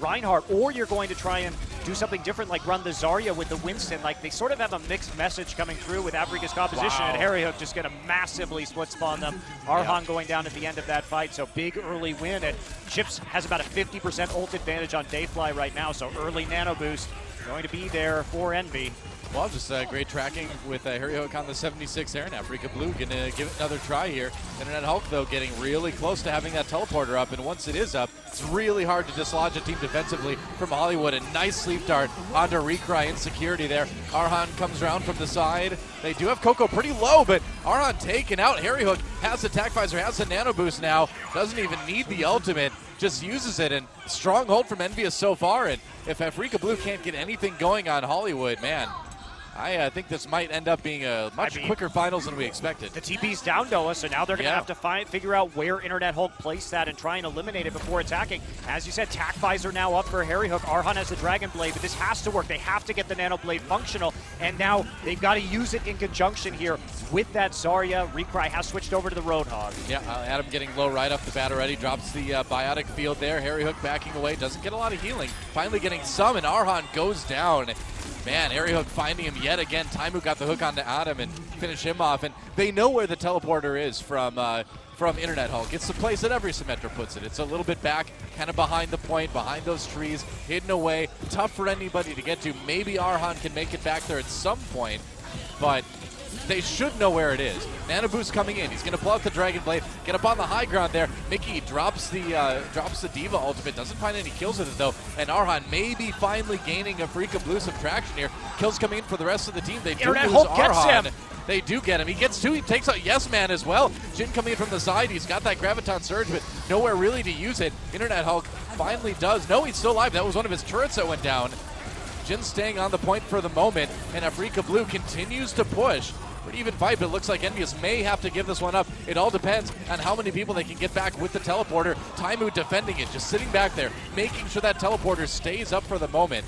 J: Reinhardt, or you're going to try and do something different, like run the Zarya with the Winston. Like, they sort of have a mixed message coming through with Afreeca's composition, and Harry Hook just going to massively split spawn them. Arhan going down at the end of that fight, so big early win, and Chips has about a 50% ult advantage on Dayfly right now, so early nano boost going to be there for Envy.
A: Well, just great tracking with Harry Hook on the 76 there, and Afreeca Blue going to give it another try here. Internet Hulk, though, getting really close to having that teleporter up, and once it is up, it's really hard to dislodge a team defensively from Hollywood. A nice sleep dart onto Recry in security there. Arhan comes around from the side. They do have Coco pretty low, but Arhan taken out. Harry Hook has the attack visor, has the nano boost now, doesn't even need the ultimate, just uses it, and strong hold from EnVyUs so far, and if Afreeca Blue can't get anything going on Hollywood, man, I think this might end up being a much quicker finals than we expected.
J: The TP's down, Noah, so now they're going to have to figure out where Internet Hulk placed that and try and eliminate it before attacking. As you said, Tac Visor now up for Harry Hook. Arhan has the Dragon Blade, but this has to work. They have to get the Nano Blade functional, and now they've got to use it in conjunction here with that Zarya. Recry has switched over to the Roadhog.
A: Yeah, Adam getting low right off the bat already. Drops the biotic field there. Harry Hook backing away. Doesn't get a lot of healing. Finally getting some, and Arhan goes down. Man, Harry Hook finding him yet again. Taimo got the hook onto Adam and finish him off. And they know where the teleporter is from Internet Hulk. It's the place that every Symmetra puts it. It's a little bit back, kind of behind the point, behind those trees, hidden away. Tough for anybody to get to. Maybe Arhan can make it back there at some point, but they should know where it is. Nano Boost coming in. He's going to pull out the Dragon Blade, get up on the high ground there. Mickey drops the Diva ultimate. Doesn't find any kills with it, though. And Arhan maybe finally gaining a Freeca Blue some traction here. Kills coming in for the rest of the team. They do lose Arhan. They do get him. He gets two. He takes out Yes Man as well. Jin coming in from the side. He's got that Graviton Surge, but nowhere really to use it. Internet Hulk finally does. No, he's still alive. That was one of his turrets that went down. Jin staying on the point for the moment, and Afreeca Blue continues to push. Pretty even fight, but it looks like EnVyUs may have to give this one up. It all depends on how many people they can get back with the teleporter. Taimo defending it, just sitting back there, making sure that teleporter stays up for the moment.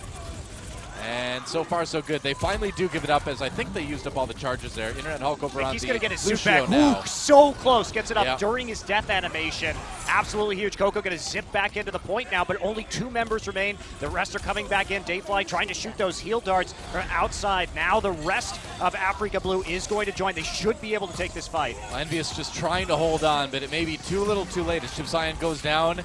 A: And so far, so good. They finally do give it up, as I think they used up all the charges there. Internet Hulk over on the
J: He's going to get his suit
A: Lucio
J: back.
A: now.
J: Ooh, so close. Gets it up during his death animation. Absolutely huge. Coco going to zip back into the point now, but only 2 members remain. The rest are coming back in. Dayfly trying to shoot those heal darts from outside. Now the rest of Afreeca Blue is going to join. They should be able to take this fight.
A: EnVyUs just trying to hold on, but it may be too little too late as Chipsian goes down.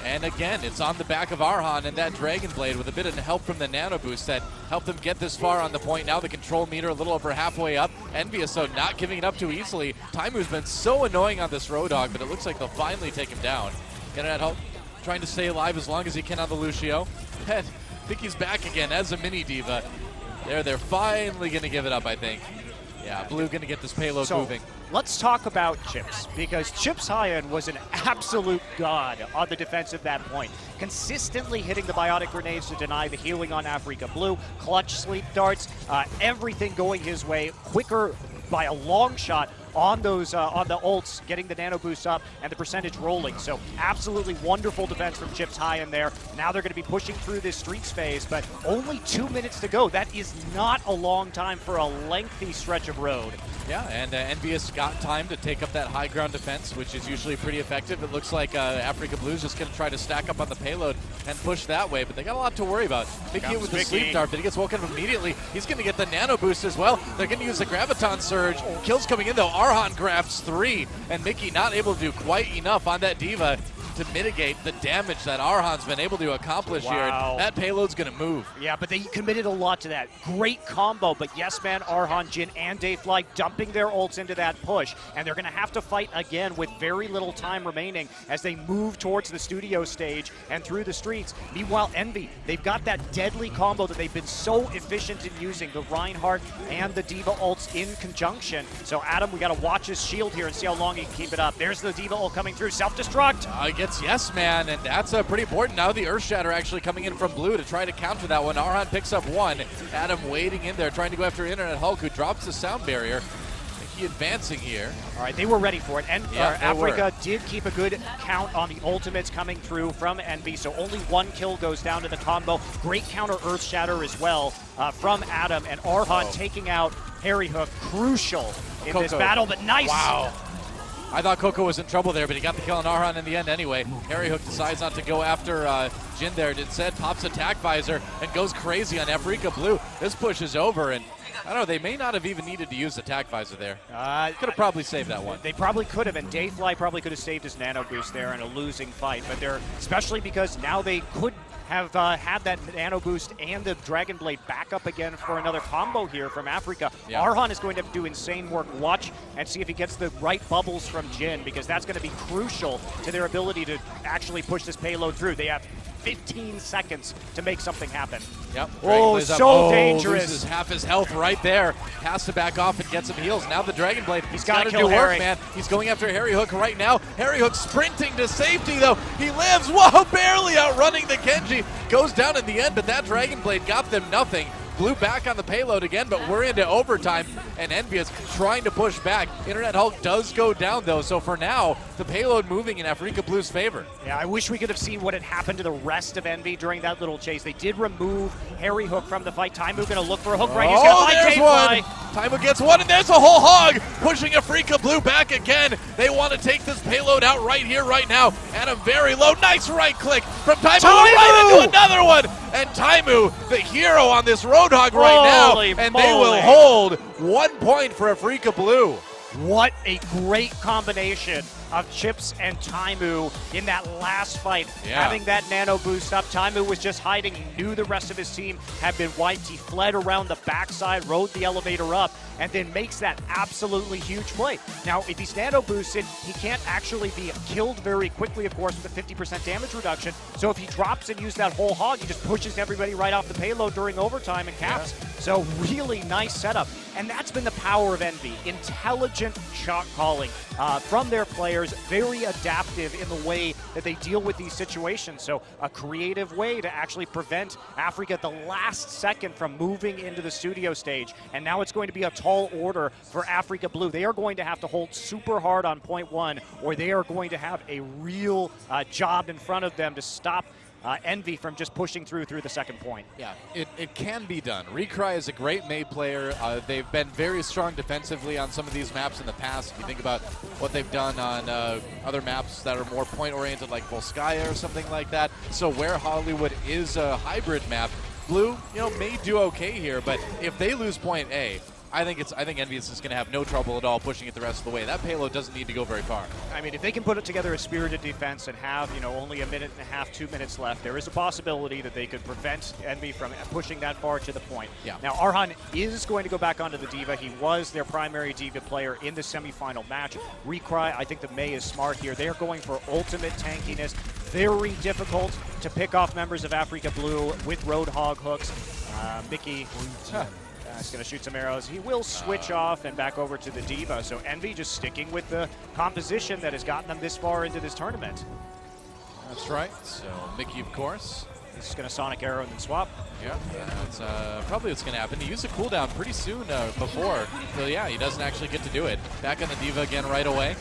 A: And again, it's on the back of Arhan and that Dragon Blade with a bit of help from the Nano Boost that helped them get this far on the point. Now the control meter a little over halfway up. EnVyUs, so not giving it up too easily. Taimo's been so annoying on this Roadhog, but it looks like they'll finally take him down. Internet Hulk trying to stay alive as long as he can on the Lucio. And I think he's back again as a mini diva. They're finally going to give it up, I think. Yeah, Blue going to get this payload moving.
J: Let's talk about Chips, because Chipsian was an absolute god on the defense of that point. Consistently hitting the biotic grenades to deny the healing on Afreeca Blue, clutch sleep darts, everything going his way, quicker by a long shot on those on the ults, getting the nano boost up and the percentage rolling. So absolutely wonderful defense from Chips high in there. Now they're going to be pushing through this streaks phase, but only 2 minutes to go. That is not a long time for a lengthy stretch of road.
A: Yeah, and EnVyUs got time to take up that high ground defense, which is usually pretty effective. It looks like Afreeca Blue's just going to try to stack up on the payload and push that way, but they got a lot to worry about. Mickey with the sleep dart, but he gets woken up immediately. He's going to get the nano boost as well. They're going to use the Graviton Surge. Kills coming in though. Arhan grabs 3, and Mickey not able to do quite enough on that diva. to mitigate the damage that Arhan's been able to accomplish here. And that payload's going to move.
J: Yeah, but they committed a lot to that. Great combo, but yes, man, Arhan, Jin, and Dayfly dumping their ults into that push. And they're going to have to fight again with very little time remaining as they move towards the studio stage and through the streets. Meanwhile, EnVy, they've got that deadly combo that they've been so efficient in using, the Reinhardt and the D.Va ults in conjunction. So Adam, we got to watch his shield here and see how long he can keep it up. There's the D.Va ult coming through, self-destruct.
A: Gets yes, man, and that's pretty important. Now the Earth Shatter actually coming in from blue to try to counter that one. Arhan picks up one. Adam waiting in there, trying to go after Internet Hulk, who drops the sound barrier. He advancing here.
J: All right, they were ready for it. And Afreeca did keep a good count on the ultimates coming through from EnVy, so only one kill goes down to the combo. Great counter Earth Shatter as well from Adam, and Arhan taking out Harry Hook, crucial in this battle, but nice.
A: Wow. I thought Coco was in trouble there, but he got the kill on Arhan in the end anyway. Harry Hook decides not to go after Jin there. Instead, pops attack visor and goes crazy on Afreeca Blue. This push is over, and I don't know, they may not have even needed to use attack visor there. Could have probably saved that one.
J: They probably could have, and Dayfly probably could have saved his nano boost there in a losing fight, but they're, especially because now they could have had that nano boost and the Dragon Blade back up again for another combo here from Afreeca.
A: Yeah.
J: Arhan is going to have to do insane work. Watch and see if he gets the right bubbles from Jin, because that's going to be crucial to their ability to actually push this payload through. They have 15 seconds to make something happen.
A: Yep.
J: Oh, so dangerous.
A: Loses half his health right there. Has to back off and get some heals. Now the Dragon Blade. He's got to do work, man. He's going after Harry Hook right now. Harry Hook sprinting to safety, though. He lives. Whoa, barely outrunning the Genji. Goes down in the end, but that Dragon Blade got them nothing. Blue back on the payload again, but we're into overtime, and EnVyUs trying to push back. Internet Hulk does go down, though, so for now, the payload moving in Afreeca Blue's favor.
J: Yeah, I wish we could have seen what had happened to the rest of EnVy during that little chase. They did remove Harry Hook from the fight. Taimu going to look for a hook right. He's going to fight
A: Dayfly.
J: Dayfly.
A: Taimu gets one, and there's a whole hog pushing Afreeca Blue back again. They want to take this payload out right here, right now. Adam very low. Nice right click from Taimu right into another one. And Taimu, the hero on this Roadhog right now. And they will hold 1 point for Afreeca Blue.
J: What a great combination of Chips and Taimu in that last fight.
A: Yeah.
J: Having that nano boost up. Taimu was just hiding. He knew the rest of his team had been wiped. He fled around the backside, rode the elevator up, and then makes that absolutely huge play. Now, if he's nano boosted, he can't actually be killed very quickly, of course, with a 50% damage reduction. So if he drops and uses that whole hog, he just pushes everybody right off the payload during overtime and caps. Yeah. So really nice setup. And that's been the power of EnVy. Intelligent shot calling from their players, very adaptive in the way that they deal with these situations. So a creative way to actually prevent Afreeca at the last second from moving into the studio stage. And now it's going to be a tall order for Afreeca Blue. They are going to have to hold super hard on point one, or they are going to have a real job in front of them to stop EnVy from just pushing through the second point.
A: Yeah, it can be done. Recry is a great made player. They've been very strong defensively on some of these maps in the past. If you think about what they've done on other maps that are more point-oriented, like Volskaya or something like that. So where Hollywood is a hybrid map, Blue, may do okay here, but if they lose point A, I think EnVyUs is going to have no trouble at all pushing it the rest of the way. That payload doesn't need to go very far.
J: I mean, if they can put it together a spirited defense and have, only a minute and a half, 2 minutes left, there is a possibility that they could prevent EnVy from pushing that far to the point.
A: Yeah.
J: Now, Arhan is going to go back onto the D.Va. He was their primary D.Va player in the semifinal match. Recry, I think the May is smart here. They're going for ultimate tankiness. Very difficult to pick off members of Afreeca Blue with Roadhog hooks. Mickey... He's going to shoot some arrows. He will switch off and back over to the D.Va. So EnVy just sticking with the composition that has gotten them this far into this tournament.
A: That's right. So Mickey, of course.
J: He's just going to Sonic Arrow and then swap.
A: Yeah, that's probably what's going to happen. He used a cooldown pretty soon before. So yeah, he doesn't actually get to do it. Back on the D.Va again right away.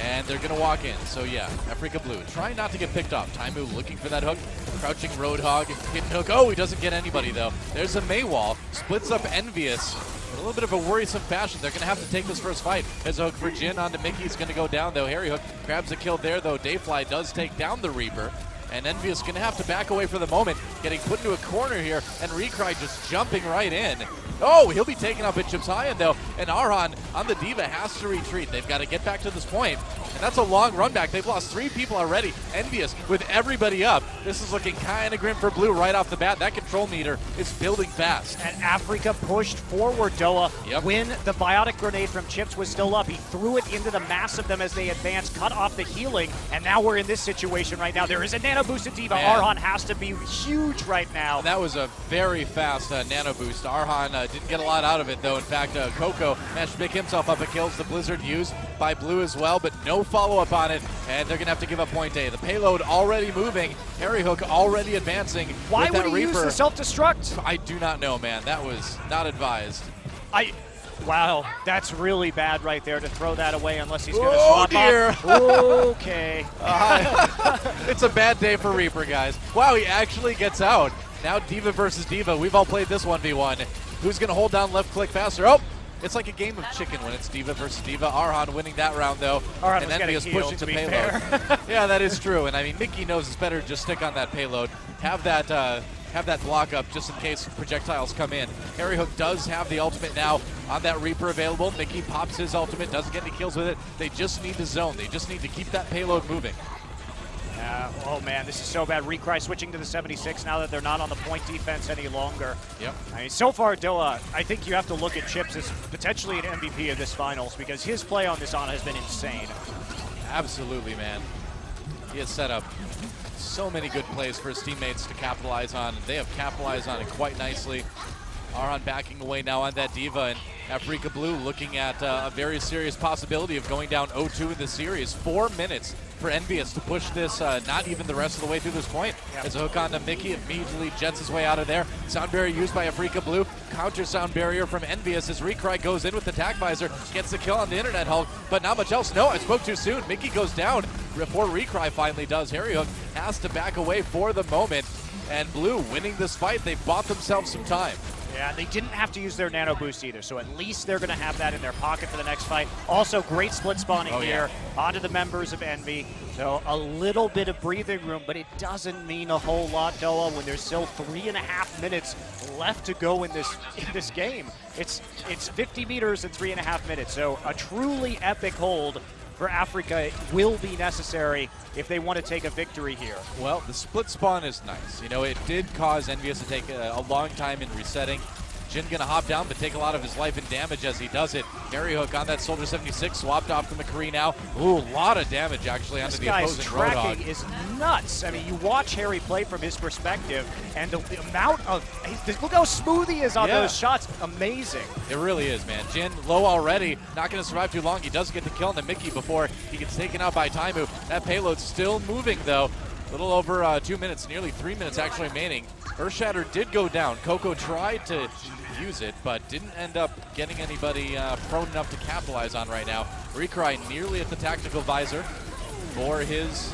A: And they're going to walk in. So yeah, Afreeca Blue trying not to get picked off. Taimu looking for that hook. Crouching Roadhog. Hidden hook. Oh, he doesn't get anybody though. There's a May wall. Splits up EnVyUs in a little bit of a worrisome fashion. They're going to have to take this first fight. There's a hook for Jin onto Mickey. He's going to go down though. Harry Hook grabs a kill there though. Dayfly does take down the Reaper. And EnVyUs going to have to back away for the moment. Getting put into a corner here. And Recry just jumping right in. Oh, he'll be taken up at Chips High though. And Arhan on the D.Va has to retreat. They've got to get back to this point. And That's a long run back. They've lost 3 people already. EnVyUs with everybody up. This is looking kind of grim for Blue right off the bat. That control meter is building fast.
J: And Afreeca pushed forward Doa when the biotic grenade from Chips was still up. He threw it into the mass of them as they advanced, cut off the healing, and now we're in this situation right now. There is a nano boosted Diva. Arhan has to be huge right now.
A: That was a very fast nano boost. Arhan didn't get a lot out of it, though. In fact, Coco managed to pick himself up a kills. The Blizzard used by Blue as well, but no follow-up on it, and they're going to have to give up point A. The payload already moving. Harryhook already advancing.
J: Why
A: with that
J: would he
A: Reaper.
J: use the self-destruct?
A: I do not know, man. That was not advised.
J: Wow, that's really bad right there to throw that away unless he's going to
A: Oh,
J: swap
A: dear.
J: off. Okay.
A: It's a bad day for Reaper, guys. Wow, he actually gets out. Now Diva versus Diva. We've all played this 1v1. Who's going to hold down left click faster? Oh, it's like a game of chicken when it's Diva versus Diva. Arhan winning that round, though.
J: Arhan
A: and
J: was getting
A: EnVyUs
J: healed,
A: pushing
J: to
A: the
J: be
A: payload.
J: fair.
A: Yeah, that is true. And I mean, Mickey knows it's better to just stick on that payload. Have that block up just in case projectiles come in. Harryhook does have the ultimate now on that Reaper available. Mickey pops his ultimate, doesn't get any kills with it. They just need the zone. They just need to keep that payload moving.
J: Oh man, this is so bad. Recry switching to the 76 now that they're not on the point defense any longer.
A: Yep.
J: I mean, so far, Doa, I think you have to look at Chips as potentially an MVP of this finals because his play on this Ana has been insane.
A: Absolutely, man. He has set up so many good plays for his teammates to capitalize on. They have capitalized on it quite nicely. Arhan backing away now on that Diva, and Afreeca Blue looking at a very serious possibility of going down 0-2 in the series. 4 minutes for EnVyUs to push this, not even the rest of the way through this point. As a hook on to Mickey, immediately jets his way out of there. Sound barrier used by Afreeca Blue. Counter sound barrier from EnVyUs as Recry goes in with the tac visor, gets the kill on the Internet Hulk, but not much else. No, I spoke too soon. Mickey goes down before Recry finally does. Harryhook has to back away for the moment, and Blue winning this fight. They bought themselves some time.
J: Yeah, they didn't have to use their nano boost either, so at least they're going to have that in their pocket for the next fight. Also, great split spawning here onto the members of Envy. So a little bit of breathing room, but it doesn't mean a whole lot, Doa, when there's still 3.5 minutes left to go in this game. It's 50 meters in 3.5 minutes, so a truly epic hold for Afreeca will be necessary if they want to take a victory here.
A: Well, the split spawn is nice. You know, it did cause EnVyUs to take a long time in resetting. Jin gonna hop down, but take a lot of his life and damage as he does it. Harryhook on that Soldier 76, swapped off the McCree now. Ooh, a lot of damage actually onto the opposing Roadhog.
J: This guy's tracking is nuts. I mean, you watch Harry play from his perspective, and the amount of, look how smooth he is on those shots. Amazing.
A: It really is, man. Jin low already, not gonna survive too long. He does get the kill on the Mickey before he gets taken out by Taimu. That payload's still moving though. A little over 2 minutes, nearly 3 minutes actually remaining. Earthshatter did go down. Coco tried to use it, but didn't end up getting anybody prone enough to capitalize on right now. Recry nearly at the tactical visor for his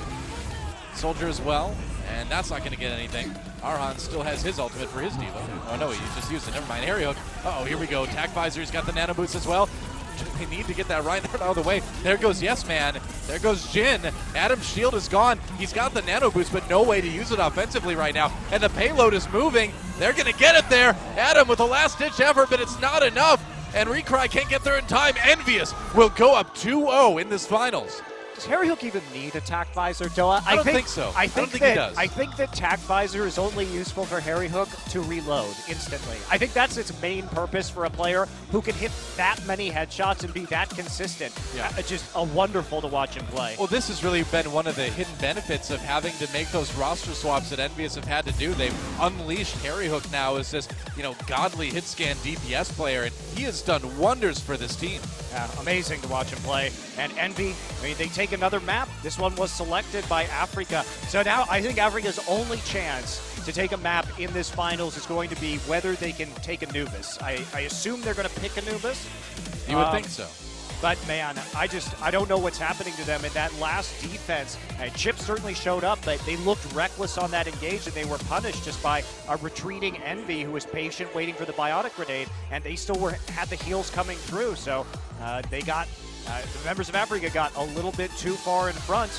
A: soldier as well, and that's not going to get anything. Arhan still has his ultimate for his Diva. Oh no, he just used it. Never mind. Harryhook. Uh-oh, here we go. Tac visor's got the nano boost as well. They need to get that Reinhardt out of the way. There goes Yes Man. There goes Jin. Adam's shield is gone. He's got the nano boost, but no way to use it offensively right now. And the payload is moving. They're going to get it there. Adam with a last-ditch effort, but it's not enough. And Recry can't get there in time. EnVyUs will go up 2-0 in this finals.
J: Does Harryhook even need a tac visor, Doa?
A: I don't think so. I don't think he does.
J: I think that tac visor is only useful for Harryhook to reload instantly. I think that's its main purpose for a player who can hit that many headshots and be that consistent.
A: Yeah.
J: Just wonderful to watch him play.
A: Well, this has really been one of the hidden benefits of having to make those roster swaps that EnVyUs have had to do. They've unleashed Harryhook now as this, godly hit scan DPS player, and he has done wonders for this team.
J: Yeah, amazing to watch him play. And Envy, they take another map. This one was selected by Afreeca. So now I think Afreeca's only chance to take a map in this finals is going to be whether they can take Anubis. I assume they're going to pick Anubis.
A: You would think so.
J: But man, I don't know what's happening to them in that last defense. Chip certainly showed up, but they looked reckless on that engage, and they were punished just by a retreating Envy who was patient, waiting for the biotic grenade, and they still had the heals coming through. So they got the members of Afreeca got a little bit too far in front.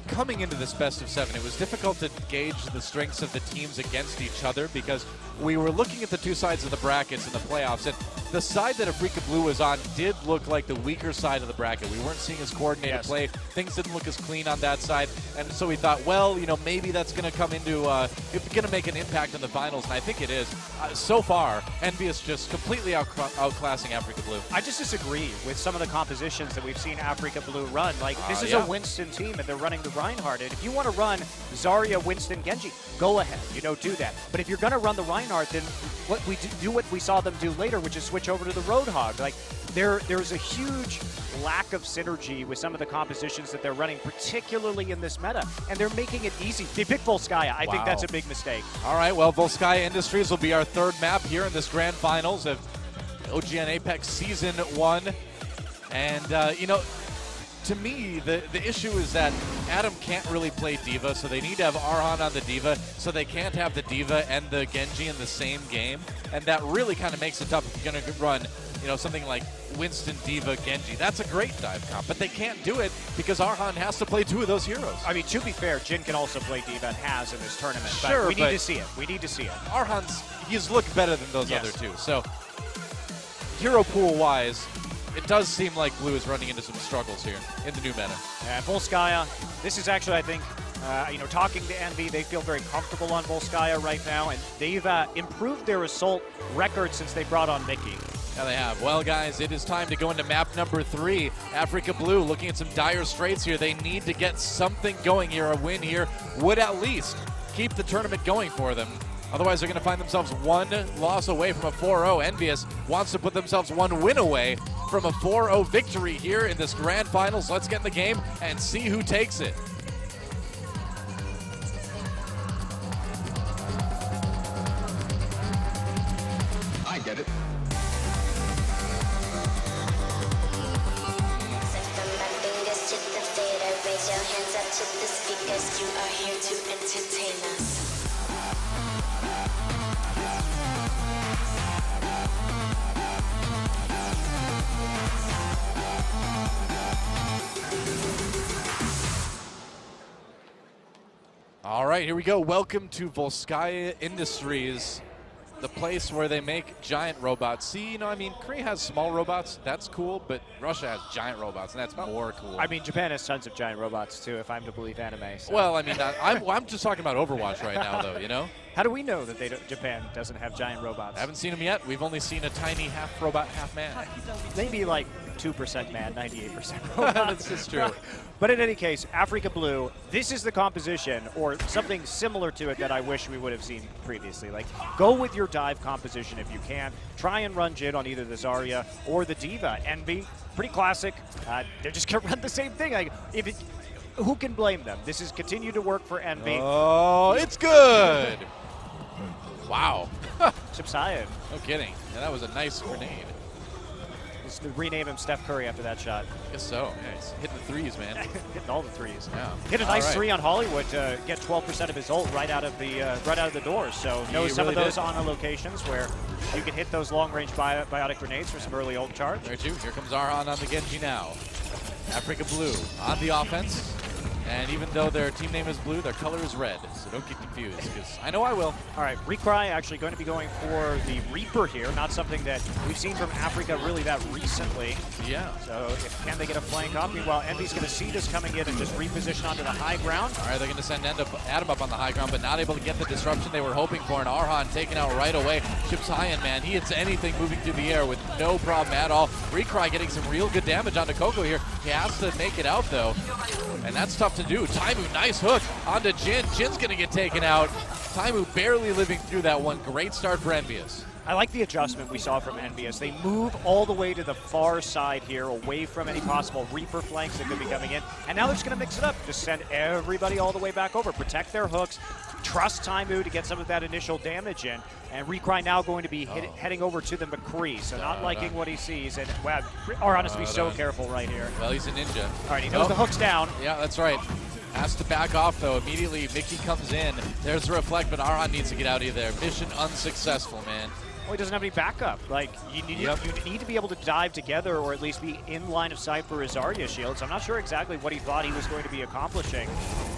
A: Coming into this best of 7, it was difficult to gauge the strengths of the teams against each other because we were looking at the two sides of the brackets in the playoffs, and the side that Afreeca Blue was on did look like the weaker side of the bracket. We weren't seeing as coordinated play. Things didn't look as clean on that side. And so we thought, well, you know, maybe that's going to come into, it's going to make an impact in the finals. And I think it is. So far, EnVyUs just completely outclassing Afreeca Blue.
J: I just disagree with some of the compositions that we've seen Afreeca Blue run. Like, this is a Winston team, and they're running the Reinhardt. And if you want to run Zarya, Winston, Genji, go ahead. You know, do that. But if you're going to run the Reinhardt, then do what we saw them do later, which is switch over to the Roadhog. Like, there's a huge lack of synergy with some of the compositions that they're running, particularly in this meta, and they're making it easy. They picked Volskaya. I think that's a big mistake.
A: All right, well, Volskaya Industries will be our third map here in this grand finals of OGN Apex Season 1. And, you know, to me, the issue is that Adam can't really play D.Va, so they need to have Arhan on the D.Va, so they can't have the D.Va and the Genji in the same game. And that really kind of makes it tough if you're going to run, you know, something like Winston, D.Va, Genji. That's a great dive comp, but they can't do it because Arhan has to play two of those heroes.
J: I mean, to be fair, Jin can also play D.Va and has in this tournament,
A: Sure,
J: but we need to see it. We need to see it.
A: He's looked better than those other two. So, hero pool-wise, it does seem like Blue is running into some struggles here in the new meta.
J: And Volskaya, this is actually, I think, you know, talking to Envy, they feel very comfortable on Volskaya right now, and they've improved their assault record since they brought on Mickey.
A: Yeah, they have. Well, guys, it is time to go into map number 3. Afreeca Blue looking at some dire straits here. They need to get something going here. A win here would at least keep the tournament going for them. Otherwise, they're going to find themselves one loss away from a 4-0. EnVyUs wants to put themselves one win away from a 4-0 victory here in this grand finals. Let's get in the game and see who takes it.
M: I get it.
L: Raise your hands up to the speakers. You are here to entertain us.
A: All right, here we go. Welcome to Volskaya Industries, the place where they make giant robots. See, you know, I mean, Korea has small robots. That's cool, but Russia has giant robots, and that's more cool.
J: I mean, Japan has tons of giant robots, too, if I'm to believe anime. So.
A: Well, I mean, I'm just talking about Overwatch right now, though, you know?
J: How do we know that Japan doesn't have giant robots?
A: I haven't seen them yet. We've only seen a tiny half robot, half man.
J: Maybe like 2% man, 98% robot.
A: This is true.
J: But in any case, Afreeca Blue, this is the composition or something similar to it that I wish we would have seen previously. Like, go with your dive composition if you can. Try and run Jin on either the Zarya or the D.Va. Envy, pretty classic. They're just going to run the same thing. Like, who can blame them? This has continued to work for Envy.
A: Oh, it's good. Wow.
J: Subside.
A: No kidding. Yeah, that was a nice grenade.
J: Just rename him Steph Curry after that shot.
A: I guess so. Yeah, he's hitting the threes, man.
J: Hitting all the threes.
A: Yeah.
J: Hit a nice 3 on Hollywood to get 12% of his ult right out of the doors. So knows some of those honor locations where you can hit those long-range biotic grenades for some early ult charge.
A: There too. Here comes Arhan on the Genji now. Afreeca Blue on the offense. And even though their team name is blue, their color is red. So don't get confused, because I know I will.
J: All right, Recry actually going to be going for the Reaper here. Not something that we've seen from Afreeca really that recently.
A: Yeah.
J: So can they get a flank up? Meanwhile, Envy's going to see this coming in and just reposition onto the high ground.
A: All right, they're going to send Adam up on the high ground, but not able to get the disruption they were hoping for. And Arhan taken out right away. Chips high in, man. He hits anything moving through the air with no problem at all. Recry getting some real good damage onto Coco here. He has to make it out, though. And that's tough to do. Taimu, nice hook onto Jin. Jin's going to get taken out. Taimu barely living through that one. Great start for EnVyUs.
J: I like the adjustment we saw from EnVyUs. They move all the way to the far side here, away from any possible Reaper flanks that could be coming in. And now they're just going to mix it up. Just send everybody all the way back over. Protect their hooks. Trust Taimu to get some of that initial damage in. And Recry now going to be heading over to the McCree, so not liking what he sees. And wow, Arhan has to be so careful right here.
A: Well, he's a ninja.
J: All right, he knows the hook's down.
A: Yeah, that's right. Has to back off, though. Immediately, Mickey comes in. There's the reflect, but Arhan needs to get out of there. Mission unsuccessful, man.
J: Well, he doesn't have any backup. Like, you need to be able to dive together or at least be in line of sight for his Zarya shield. So I'm not sure exactly what he thought he was going to be accomplishing.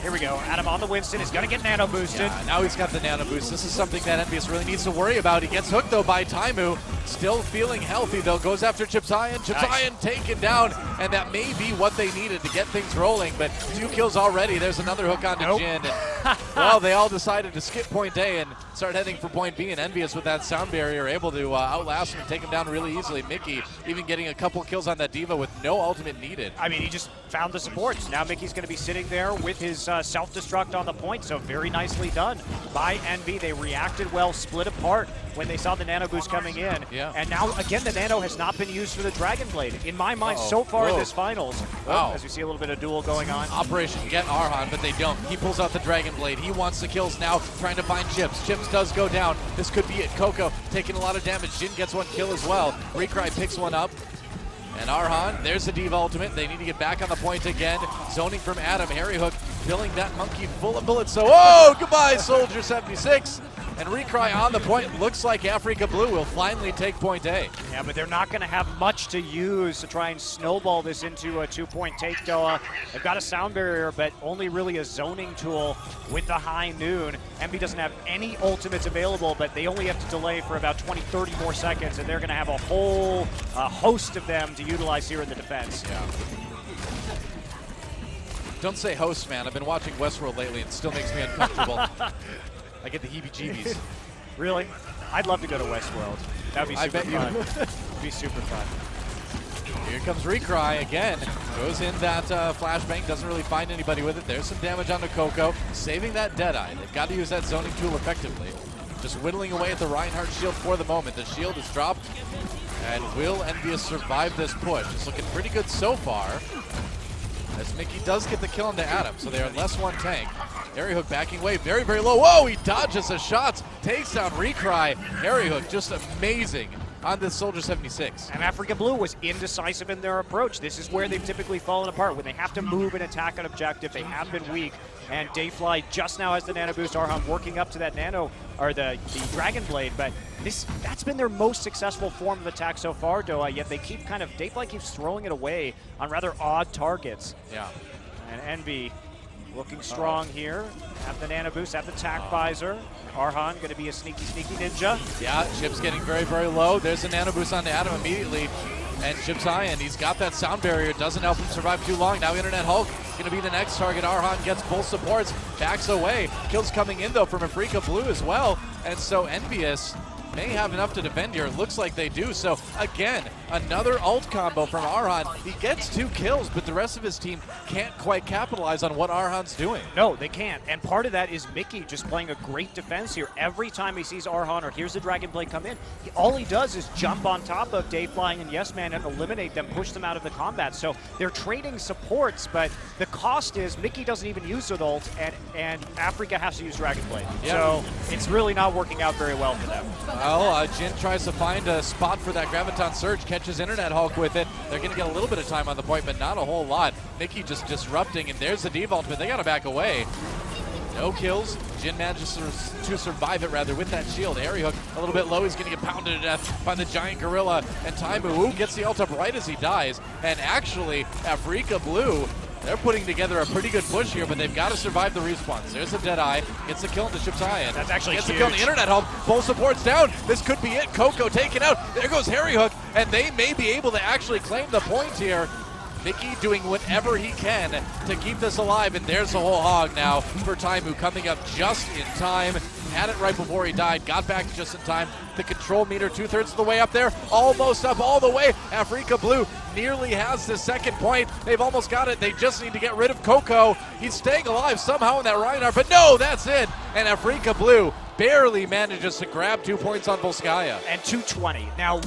J: Here we go. Adam on the Winston is going to get nano boosted.
A: Yeah, now he's got the nano boost. This is something that EnVyUs really needs to worry about. He gets hooked, though, by Taimu. Still feeling healthy, though. Goes after Chipsayan. Chipsayan taken down, and that may be what they needed to get things rolling, but 2 kills already. There's another hook onto Jin. And, well, they all decided to skip point A and start heading for point B, and EnVyUs with that sound barrier able to outlast him and take him down really easily. Mickey even getting a couple kills on that Diva with no ultimate needed.
J: I mean, he just found the supports. Now Mickey's going to be sitting there with his self-destruct on the point, so very nicely done by Envy. They reacted well, split apart when they saw the nano boost coming in.
A: Yeah.
J: And now, again, the nano has not been used for the Dragon Blade. In my mind, so far in this finals, as we see a little bit of duel going on.
A: Operation Get Arhan, but they don't. He pulls out the Dragon Blade. He wants the kills now, trying to find Chips. Chips does go down. This could be it. Coco taking a lot of damage. Jin gets 1 kill as well. Recry picks one up. And Arhan, there's the Diva ultimate. They need to get back on the point again. Zoning from Adam. Harry Hook filling that monkey full of bullets. So, goodbye, Soldier 76. And Recry on the point. Looks like Afreeca Blue will finally take point A.
J: Yeah, but they're not going to have much to use to try and snowball this into a 2-point take, Doa. They've got a sound barrier, but only really a zoning tool with the high noon. Envy doesn't have any ultimates available, but they only have to delay for about 20, 30 more seconds, and they're going to have a whole host of them to utilize here in the defense.
A: Yeah. Don't say host, man. I've been watching Westworld lately and it still makes me uncomfortable. I get the heebie-jeebies.
J: Really? I'd love to go to Westworld. That'd be super fun.
A: You.
J: It'd be super fun.
A: Here comes Recry again. Goes in that flashbang, doesn't really find anybody with it. There's some damage onto Coco, saving that Deadeye. They've got to use that zoning tool effectively. Just whittling away at the Reinhardt shield for the moment. The shield is dropped. And will EnVyUs survive this push? It's looking pretty good so far, as Mickey does get the kill into Adam, so they are less 1 tank. Harry Hook backing away very, very low. Whoa, he dodges the shots, takes down Recry. Harry Hook just amazing on this Soldier 76.
J: And Afreeca Blue was indecisive in their approach. This is where they've typically fallen apart. When they have to move and attack an objective, they have been weak. And Dayfly just now has the nano boost. Arhan working up to that nano, or the Dragon Blade, but that's been their most successful form of attack so far, Doa, yet they keep Dayfly keeps throwing it away on rather odd targets.
A: Yeah.
J: And Envy looking strong here. Have the nano boost, have the tack visor. Arhan going to be a sneaky, sneaky ninja.
A: Yeah, Chip's getting very, very low. There's a nano boost onto Adam immediately. And Chipsayan, he's got that sound barrier. Doesn't help him survive too long. Now Internet Hulk going to be the next target. Arhan gets full supports, backs away. Kills coming in, though, from Afreeca Blue as well. And so EnVyUs may have enough to defend here. It looks like they do. So, again, another ult combo from Arhan. He gets 2 kills, but the rest of his team can't quite capitalize on what Arhan's doing.
J: No, they can't. And part of that is Mickey just playing a great defense here. Every time he sees Arhan or hears the Dragon Blade come in, all he does is jump on top of Dayfly and Yes Man and eliminate them, push them out of the combat. So they're trading supports, but the cost is Mickey doesn't even use the ult, and Afreeca has to use Dragon Blade.
A: Yeah.
J: So it's really not working out very well for them.
A: Well, Jin tries to find a spot for that Graviton Surge, catches Internet Hulk with it. They're going to get a little bit of time on the point, but not a whole lot. Mickey just disrupting, and there's the Diva ultimate. They got to back away. No kills. Jin manages to survive it, rather, with that shield. Harry Hook a little bit low. He's going to get pounded to death by the giant gorilla. And Taimu, who gets the ult up right as he dies. And actually, Afreeca Blue, they're putting together a pretty good push here, but they've got to survive the respawns. There's a Deadeye. Gets the kill into Chipsayan.
J: That's actually
A: Gets
J: huge.
A: the kill in the Internet Hulk. Full support's down. This could be it. Coco taken out. There goes Harry Hook, and they may be able to actually claim the point here. Mickey doing whatever he can to keep this alive, and there's the whole hog now for Taimu coming up just in time. Had it right before he died, got back just in time. The control meter 2/3 of the way up there, almost up all the way. Afreeca Blue nearly has the 2nd point. They've almost got it. They just need to get rid of Coco. He's staying alive somehow in that Reinhardt, but no, that's it. And Afreeca Blue barely manages to grab 2 points on Volskaya.
J: And 220. Now,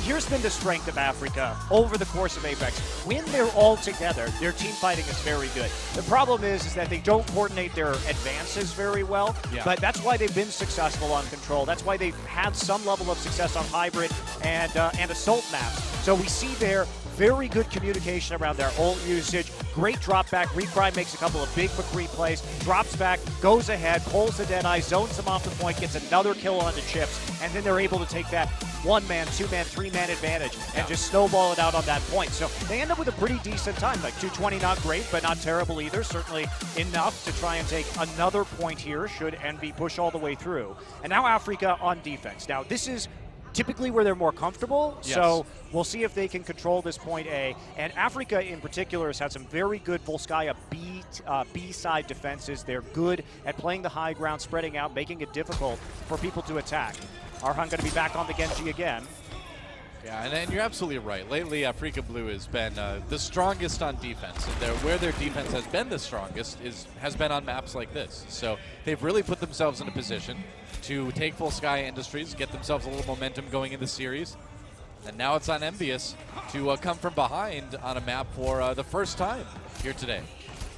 J: here's been the strength of Afreeca over the course of Apex. When they're all together, their team fighting is very good. The problem is that they don't coordinate their advances very well, but that's why they've been successful on Control. That's why they've had some level of success on Hybrid and Assault maps. So we see there very good communication around their ult usage. Great drop back. Recry makes a couple of big McCree plays, drops back, goes ahead, pulls the Deadeye, zones them off the point, gets another kill onto Chips, and then they're able to take that 1-man, 2-man, 3-man advantage and just snowball it out on that point. So they end up with a pretty decent time. Like 220, not great, but not terrible either. Certainly enough to try and take another point here should EnVy push all the way through. And now Afreeca on defense. Now this is typically where they're more comfortable, so we'll see if they can control this point A. And Afreeca in particular has had some very good Volskaya B-side defenses. They're good at playing the high ground, spreading out, making it difficult for people to attack. Arhan going to be back on the Genji again.
A: Yeah, and you're absolutely right. Lately, Afreeca Blue has been the strongest on defense. And where their defense has been the strongest has been on maps like this. So they've really put themselves in a position to take Volskaya Industries, get themselves a little momentum going in the series. And now it's on EnVyUs to come from behind on a map for the first time here today.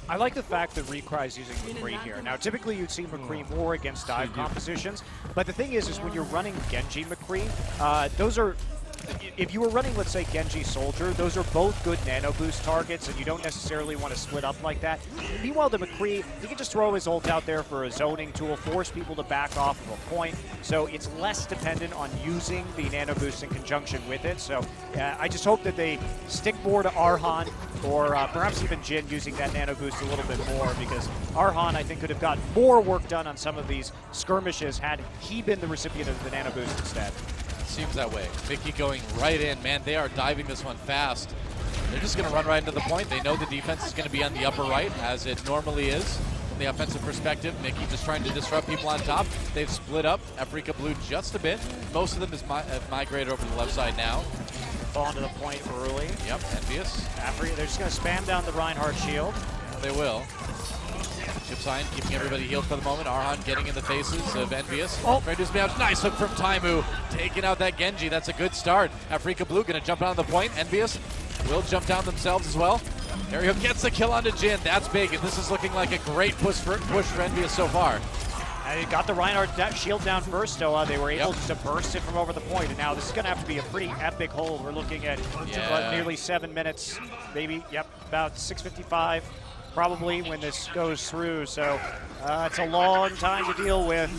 J: I like the fact that Recry is using McCree here. Now, typically you'd see McCree more against dive compositions, but the thing is when you're running Genji McCree, those are, if you were running, let's say, Genji Soldier, those are both good nano boost targets, and you don't necessarily want to split up like that. Meanwhile, the McCree, he can just throw his ult out there for a zoning tool, force people to back off of a point, so it's less dependent on using the nano boost in conjunction with it. So I just hope that they stick more to Arhan, or perhaps even Jin using that nano boost a little bit more, because Arhan, I think, could have gotten more work done on some of these skirmishes had he been the recipient of the nano boost instead.
A: Seems that way. Mickey going right in. Man, they are diving this one fast. They're just going to run right into the point. They know the defense is going to be on the upper right, as it normally is from the offensive perspective. Mickey just trying to disrupt people on top. They've split up. Afreeca Blue just a bit. Most of them have migrated over to the left side now.
J: Fall into the point early.
A: Yep, EnVyUs.
J: Afreeca, they're just going to spam down the Reinhardt shield.
A: Yeah, they will. Chips Hine keeping everybody healed for the moment. Arhan getting in the faces of EnVyUs.
J: Oh,
A: ready to be out. Nice hook from Taimu. Taking out that Genji. That's a good start. Afreeca Blue going to jump on the point. EnVyUs will jump down themselves as well. Harry Hook gets the kill onto Jin. That's big, and this is looking like a great push for EnVyUs so far.
J: And he got the Reinhardt shield down first, so they were able to burst it from over the point. And now this is going to have to be a pretty epic hold. We're looking at nearly 7 minutes, maybe, about 6:55. Probably when this goes through, so it's a long time to deal with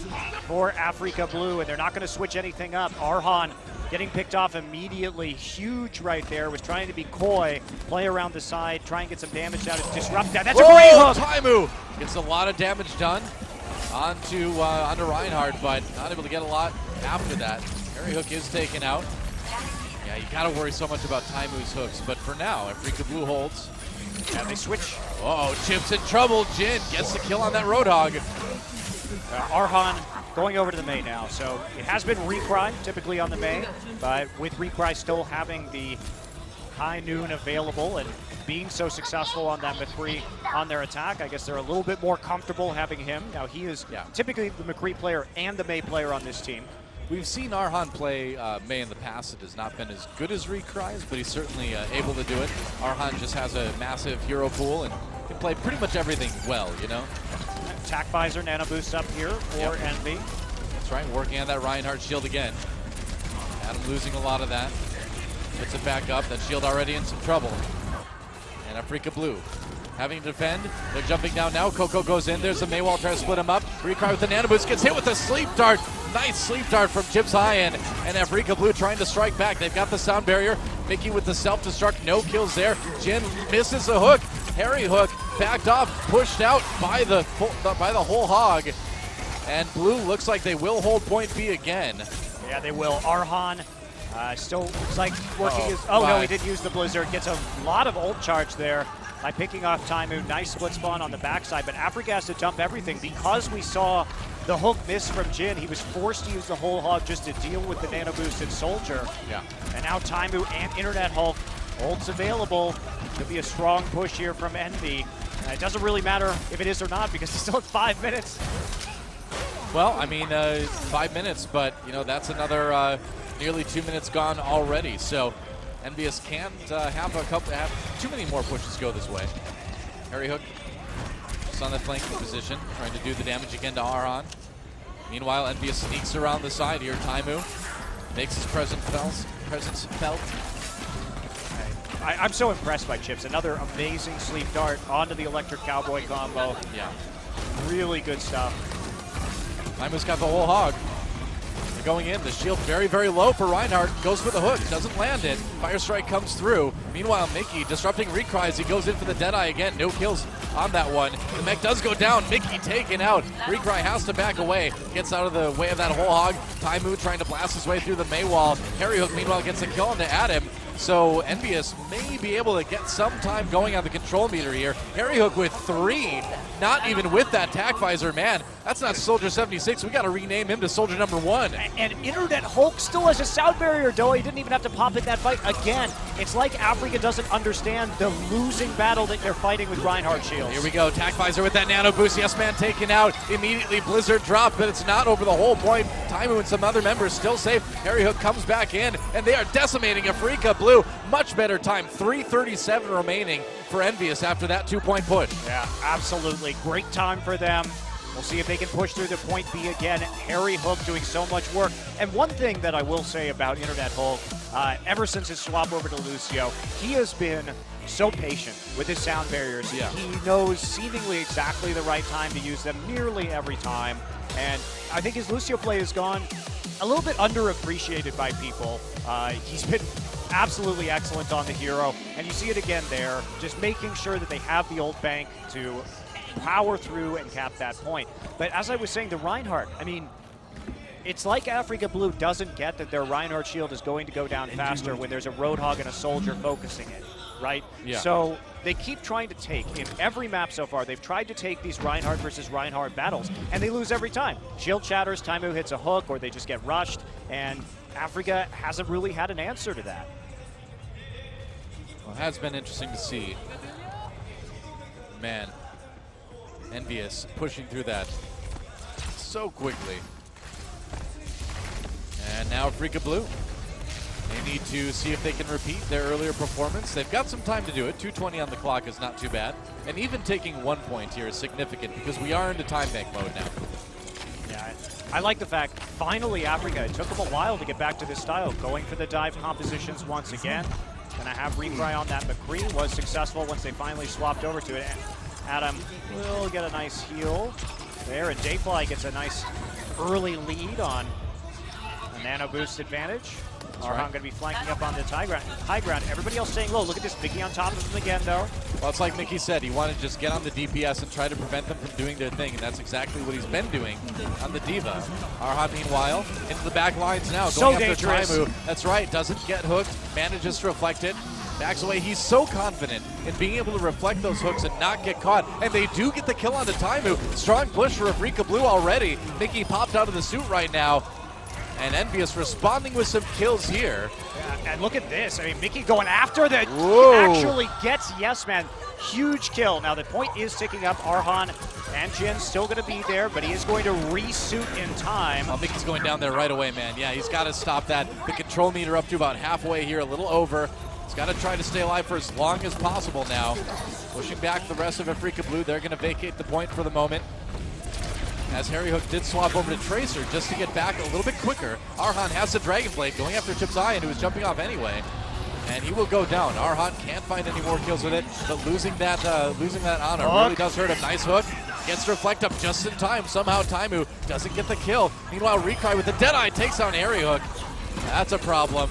J: for Afreeca Blue, and they're not going to switch anything up. Arhan getting picked off immediately, huge right there, was trying to be coy, play around the side, try and get some damage out, and disrupt that. That's a great hook!
A: Taimu gets a lot of damage done onto Reinhardt, but not able to get a lot after that. Harry Hook is taken out. Yeah, you gotta worry so much about Taimu's hooks, but for now, Afreeca Blue holds.
J: Yeah, they switch.
A: Oh, Chip's in trouble. Jin gets the kill on that Roadhog.
J: Arhan going over to the main now. So it has been Recry typically on the main, but with Recry still having the high noon available and being so successful on that McCree on their attack, I guess they're a little bit more comfortable having him. Now he is typically the McCree player and the Mei player on this team.
A: We've seen Arhan play Mei in the past. It has not been as good as Recry's, but he's certainly able to do it. Arhan just has a massive hero pool and can play pretty much everything well, you know?
J: Attack visor, nano boost up here for EnVy.
A: That's right, working on that Reinhardt shield again. Adam losing a lot of that. Puts it back up. That shield already in some trouble. And Afreeca Blue having to defend. They're jumping down now. Coco goes in. There's the Mei wall, trying to split him up. Recry with the nano boost. Gets hit with a sleep dart. Nice sleep dart from Chips Hine. And Afreeca Blue trying to strike back. They've got the sound barrier. Mickey with the self-destruct. No kills there. Jin misses a hook. Harry Hook backed off. Pushed out by the whole hog. And Blue looks like they will hold point B again.
J: Yeah, they will. Arhan still looks like working his... Oh, no, he did use the Blizzard. Gets a lot of ult charge there by picking off Taimu. Nice split spawn on the backside, but Afreeca has to dump everything. Because we saw the hook miss from Jin, he was forced to use the whole hog just to deal with the nano boosted soldier.
A: Yeah.
J: And now Taimu and Internet Hulk, ults available. Could be a strong push here from EnVy. It doesn't really matter if it is or not because it's still at 5 minutes.
A: Well, I mean, 5 minutes, but, you know, that's another nearly 2 minutes gone already. So EnVyUs can't have too many more pushes go this way. Harry Hook just on that flanking position, trying to do the damage again to Arhan. Meanwhile, EnVyUs sneaks around the side here. Taimu makes his presence felt.
J: I'm so impressed by Chips. Another amazing sleep dart onto the Electric Cowboy combo.
A: Yeah.
J: Really good stuff.
A: Timu's got the whole hog. They're going in. The shield very, very low for Reinhardt. Goes for the hook. Doesn't land it. Fire Strike comes through. Meanwhile, Mickey disrupting Recry as he goes in for the Deadeye again. No kills on that one. The mech does go down. Mickey taken out. Recry has to back away. Gets out of the way of that whole hog. Timu trying to blast his way through the May wall. Harry Hook, meanwhile, gets a kill on to Adam. So EnVyUs may be able to get some time going on the control meter here. Harry Hook with 3, not even with that tac visor. Man, that's not Soldier 76. We got to rename him to Soldier number 1.
J: And Internet Hulk still has a sound barrier, though. He didn't even have to pop in that fight. Again, it's like Afreeca doesn't understand the losing battle that they're fighting with Reinhardt shields.
A: Here we go. Tac visor with that nano boost. Yes, man taken out. Immediately Blizzard dropped, but it's not over the whole point. Timu and some other members still safe. Harry Hook comes back in, and they are decimating Afreeca Blue. Much better time. 3:37 remaining for EnVyUs after that 2-point push.
J: Yeah, absolutely. Great time for them. We'll see if they can push through the point B again. Harry Hook doing so much work. And one thing that I will say about Internet Hulk, ever since his swap over to Lucio, he has been so patient with his sound barriers.
A: Yeah.
J: He knows seemingly exactly the right time to use them nearly every time. And I think his Lucio play has gone a little bit underappreciated by people. He's been absolutely excellent on the hero, and you see it again there, just making sure that they have the ult bank to power through and cap that point. But as I was saying, the Reinhardt, I mean, it's like Afreeca Blue doesn't get that their Reinhardt shield is going to go down faster when there's a Roadhog and a Soldier focusing it, right?
A: Yeah.
J: So they keep trying to take, in every map so far, they've tried to take these Reinhardt versus Reinhardt battles, and they lose every time. Shield shatters, Timu hits a hook, or they just get rushed, and Afreeca hasn't really had an answer to that.
A: Well, it has been interesting to see. Man, EnVyUs pushing through that so quickly. And now Afreeca Blue. They need to see if they can repeat their earlier performance. They've got some time to do it. 2:20 on the clock is not too bad. And even taking 1 point here is significant because we are into time bank mode now.
J: Yeah, I like the fact, finally Afreeca, it took them a while to get back to this style, going for the dive compositions once again. Gonna have Recry on that. McCree was successful once they finally swapped over to it. Adam will get a nice heal there, and Dayfly gets a nice early lead on a nano boost advantage. Arhan going to be flanking up on the high ground. Everybody else staying low. Look at this, Mickey on top of him again, though.
A: Well, it's like Mickey said, he wanted to just get on the DPS and try to prevent them from doing their thing, and that's exactly what he's been doing on the Diva. Arhan, meanwhile, into the back lines now,
J: So
A: going after
J: dangerous.
A: Timu. That's right, doesn't get hooked, manages to reflect it, backs away. He's so confident in being able to reflect those hooks and not get caught, and they do get the kill onto Timu. Strong push for Afreeca Blue already. Mickey popped out of the suit right now. And EnVyUs responding with some kills here.
J: Yeah, and look at this. I mean, Mickey going after the...
A: Whoa.
J: Actually gets Yes Man. Huge kill. Now, the point is ticking up. Arhan and Jin still going to be there, but he is going to resuit in time.
A: Oh, Mickey's going down there right away, man. Yeah, he's got to stop that. The control meter up to about halfway here, a little over. He's got to try to stay alive for as long as possible now. Pushing back the rest of Afreeca Blue. They're going to vacate the point for the moment. As Harry Hook did swap over to Tracer just to get back a little bit quicker. Arhan has the Dragon Blade going after Chip's Eye, who was jumping off anyway. And he will go down. Arhan can't find any more kills with it, but losing that honor really does hurt him. Nice hook. Gets to reflect up just in time. Somehow Timu doesn't get the kill. Meanwhile, Recry with the Deadeye takes down Harry Hook. That's a problem.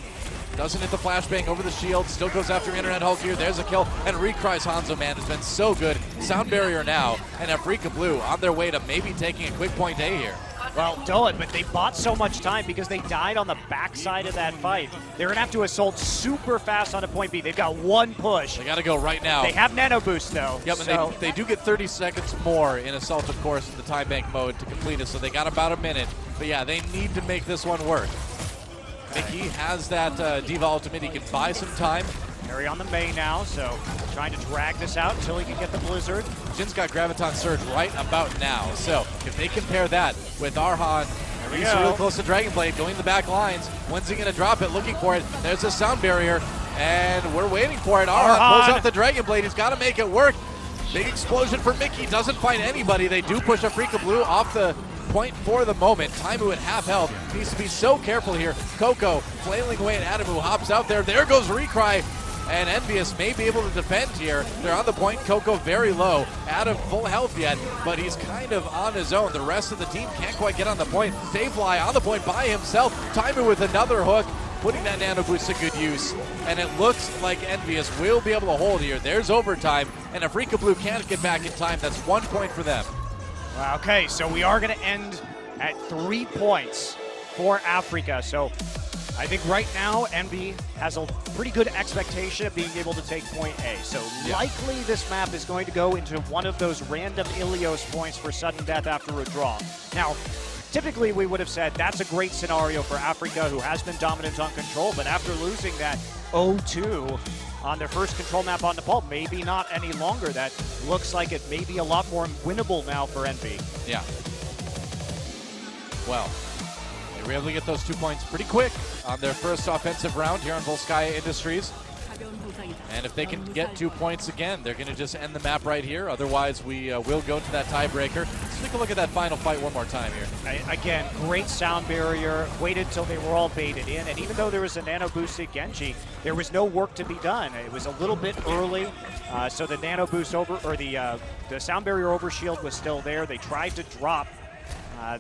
A: Doesn't hit the flashbang over the shield. Still goes after Internet Hulk here. There's a kill. And Recry's Hanzo, man, has been so good. Sound barrier now. And Afreeca Blue on their way to maybe taking a quick point A here.
J: Well, Dolan, but they bought so much time because they died on the backside of that fight. They're going to have to assault super fast on a point B. They've got one push.
A: They got to go right now.
J: They have nano boost, though.
A: Yep,
J: so.
A: and they do get 30 seconds more in assault, of course, in the time bank mode to complete it. So they got about a minute. But yeah, they need to make this one work. Mickey has that Diva ultimate. He can buy some time.
J: Harry on the May now, so trying to drag this out until he can get the Blizzard.
A: Jin's got Graviton Surge right about now. So if they compare that with Arhan, he's really close to Dragon Blade, going the back lines. When's he going to drop it? Looking for it. There's a sound barrier, and we're waiting for it. Arhan pulls out the Dragon Blade. He's got to make it work. Big explosion for Mickey. Doesn't find anybody. They do push Afreeca Blue off the point for the moment. Timu at half health needs to be so careful here. Coco flailing away at Adam, who hops out there. There goes Recry. and EnVyUs may be able to defend here. They're on the point. Coco very low, out of full health yet, but he's kind of on his own. The rest of the team can't quite get on the point. Dayfly on the point by himself. Timer with another hook, putting that nano boost to good use. And it looks like EnVyUs will be able to hold here. There's overtime, and Afreeca Blue can't get back in time. That's 1 point for them.
J: Okay, so we are going to end at 3 points for Afreeca. So I think right now Envy has a pretty good expectation of being able to take point A. So likely this map is going to go into one of those random Ilios points for sudden death after a draw. Now, typically we would have said that's a great scenario for Afreeca, who has been dominant on control, but after losing that 0-2 on their first control map on Nepal, maybe not any longer. That looks like it may be a lot more winnable now for Envy.
A: Yeah. Well, they were able to get those 2 points pretty quick on their first offensive round here on Volskaya Industries. And if they can get 2 points again, they're going to just end the map right here. Otherwise, we will go to that tiebreaker. Let's take a look at that final fight one more time here.
J: Again, great sound barrier. Waited till they were all baited in. And even though there was a nano boosted Genji, there was no work to be done. It was a little bit early. So the nano boost the sound barrier overshield was still there. They tried to drop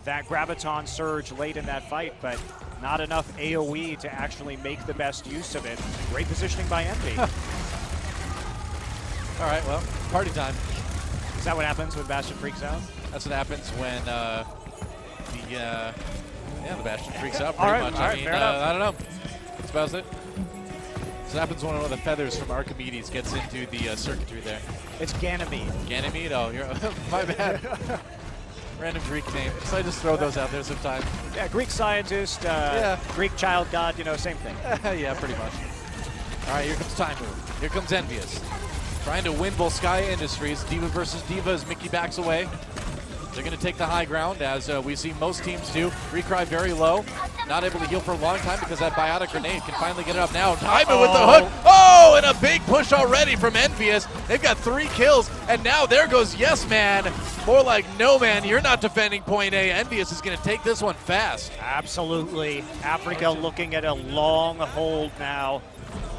J: that Graviton surge late in that fight, but not enough AoE to actually make the best use of it. Great positioning by Envy.
A: All right, well, party time.
J: Is that what happens when Bastion freaks out?
A: That's what happens when the Bastion freaks out pretty much. I mean, I don't know. That's about it. So what happens when one of the feathers from Archimedes gets into the circuitry there.
J: It's Ganymede.
A: Ganymede? Oh, you're my bad. Random Greek name. So I just throw those out there sometimes.
J: Yeah, Greek scientist, Greek child god, same thing.
A: Yeah, pretty much. All right, here comes Taimu. Here comes EnVyUs. Trying to win Volskaya Industries. Diva versus Diva as Mickey backs away. They're going to take the high ground, as we see most teams do. Recry very low. Not able to heal for a long time because that biotic grenade can finally get it up now. Taimu with the hook. Oh, and a big push already from EnVyUs. They've got 3 kills, and now there goes Yes Man. More like no man, you're not defending point A. EnVyUs is going to take this one fast.
J: Absolutely. Afreeca looking at a long hold now.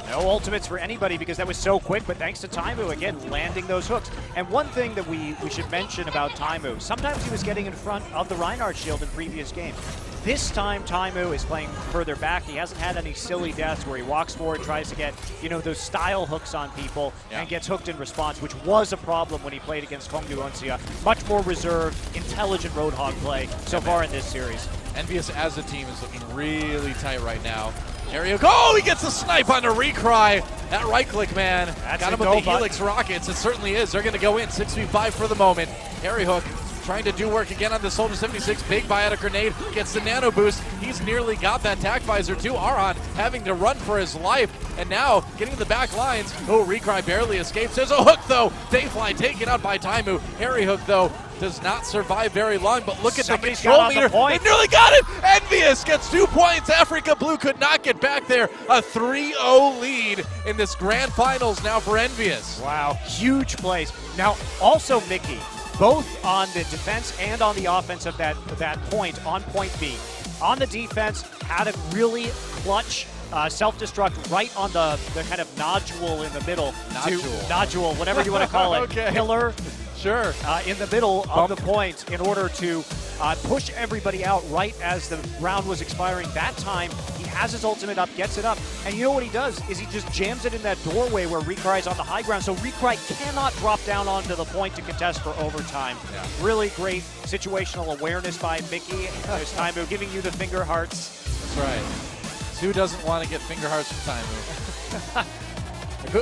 J: No ultimates for anybody because that was so quick, but thanks to Taimu, again, landing those hooks. And one thing that we should mention about Taimu, sometimes he was getting in front of the Reinhardt shield in previous games. This time, Taimu is playing further back. He hasn't had any silly deaths where he walks forward, tries to get, those style hooks on people and gets hooked in response, which was a problem when he played against Kongdu Uncia. Much more reserved, intelligent Roadhog play so far in this series.
A: EnVyUs as a team is looking really tight right now. Oh, he gets a snipe on a Recry. That right click, man. Got him with the Helix Rockets. It certainly is. They're going to go in 6v5 for the moment. Harry Hook trying to do work again on the Soldier 76. Big biotic grenade. Gets the nano boost. He's nearly got that tac visor too. Arhan having to run for his life. And now getting the back lines. Oh, Recry barely escapes. There's a hook though. Dayfly taken out by Taimu. Harry Hook though does not survive very long, but look at the control meter. They nearly got it! EnVyUs gets 2 points. Afreeca Blue could not get back there. A 3-0 lead in this grand finals now for EnVyUs.
J: Wow, huge plays. Now, also Mickey, both on the defense and on the offense of that point, on point B. On the defense, had a really clutch self-destruct right on the kind of nodule in the middle. Nodule, whatever you want to call it.
A: Okay.
J: Pillar.
A: Sure.
J: In the middle of the point in order to push everybody out right as the round was expiring. That time, he has his ultimate up, gets it up, and you know what he does is he just jams it in that doorway where Recry's on the high ground, so Recry cannot drop down onto the point to contest for overtime. Yeah. Really great situational awareness by Mickey. There's Taimu giving you the finger hearts.
A: That's right. Who doesn't want to get finger hearts from Taimu?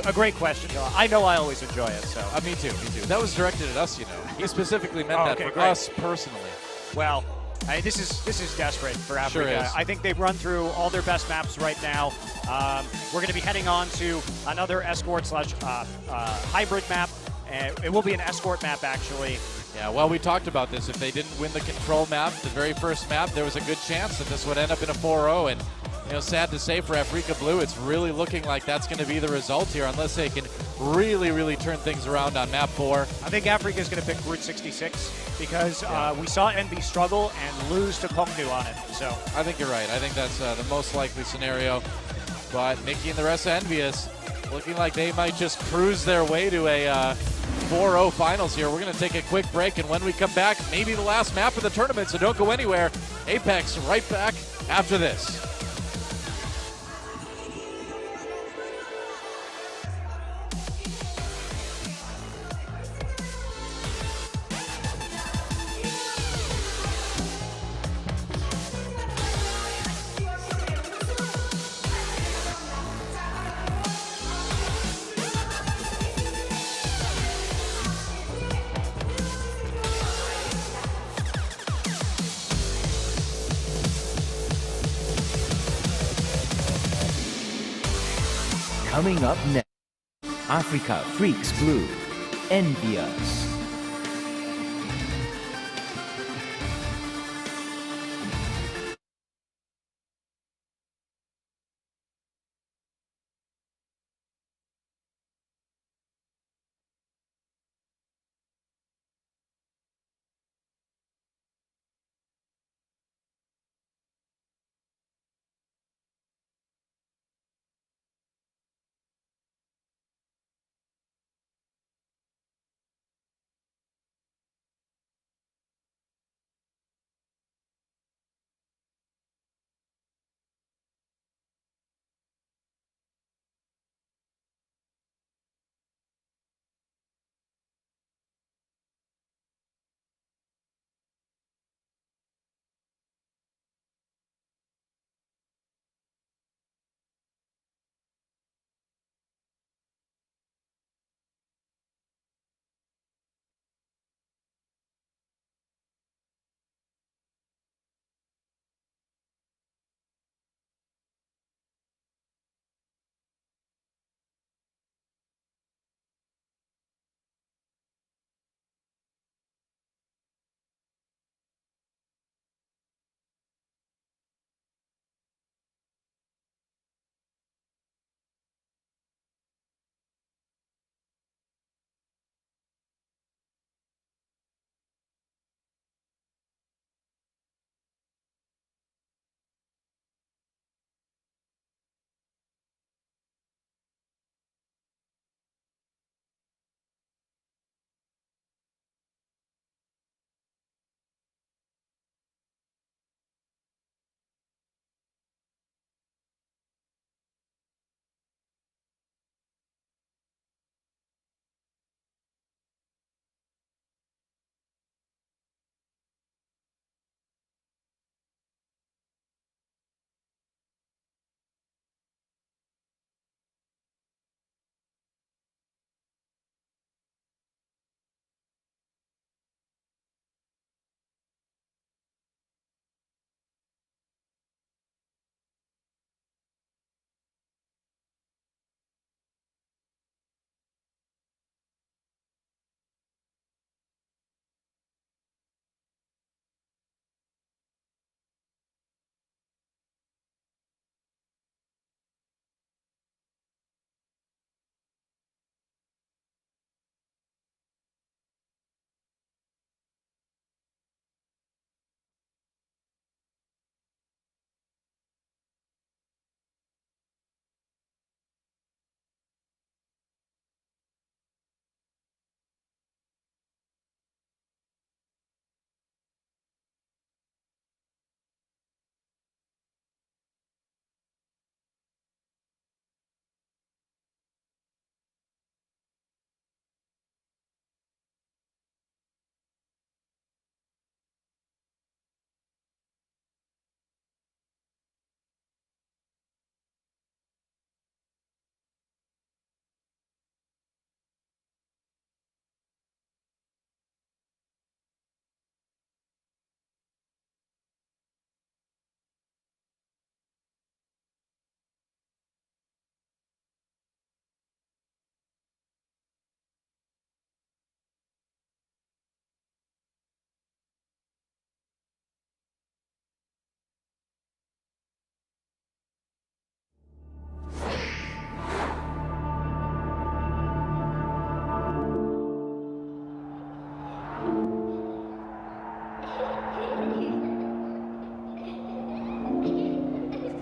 J: A great question. I know I always enjoy it. So
A: me too. That was directed at us, He specifically meant that for us personally.
J: Well, this is desperate for Afreeca.
A: Sure is.
J: I think they've run through all their best maps right now. We're going to be heading on to another escort / hybrid map. It will be an escort map, actually.
A: Yeah, well, we talked about this. If they didn't win the control map, the very first map, there was a good chance that this would end up in a 4-0. And sad to say for Afreeca Blue, it's really looking like that's going to be the result here, unless they can really, really turn things around on map 4.
J: I think Afreeca is going to pick Route 66 because we saw Envy struggle and lose to Kongdu on it. So
A: I think you're right. I think that's the most likely scenario. But Mickey and the rest of EnVyUs Looking like they might just cruise their way to a 4-0 finals here. We're going to take a quick break, and when we come back, maybe the last map of the tournament, so don't go anywhere. Apex right back after this.
K: Coming up next, Afreeca Freecs Blue, EnVyUs.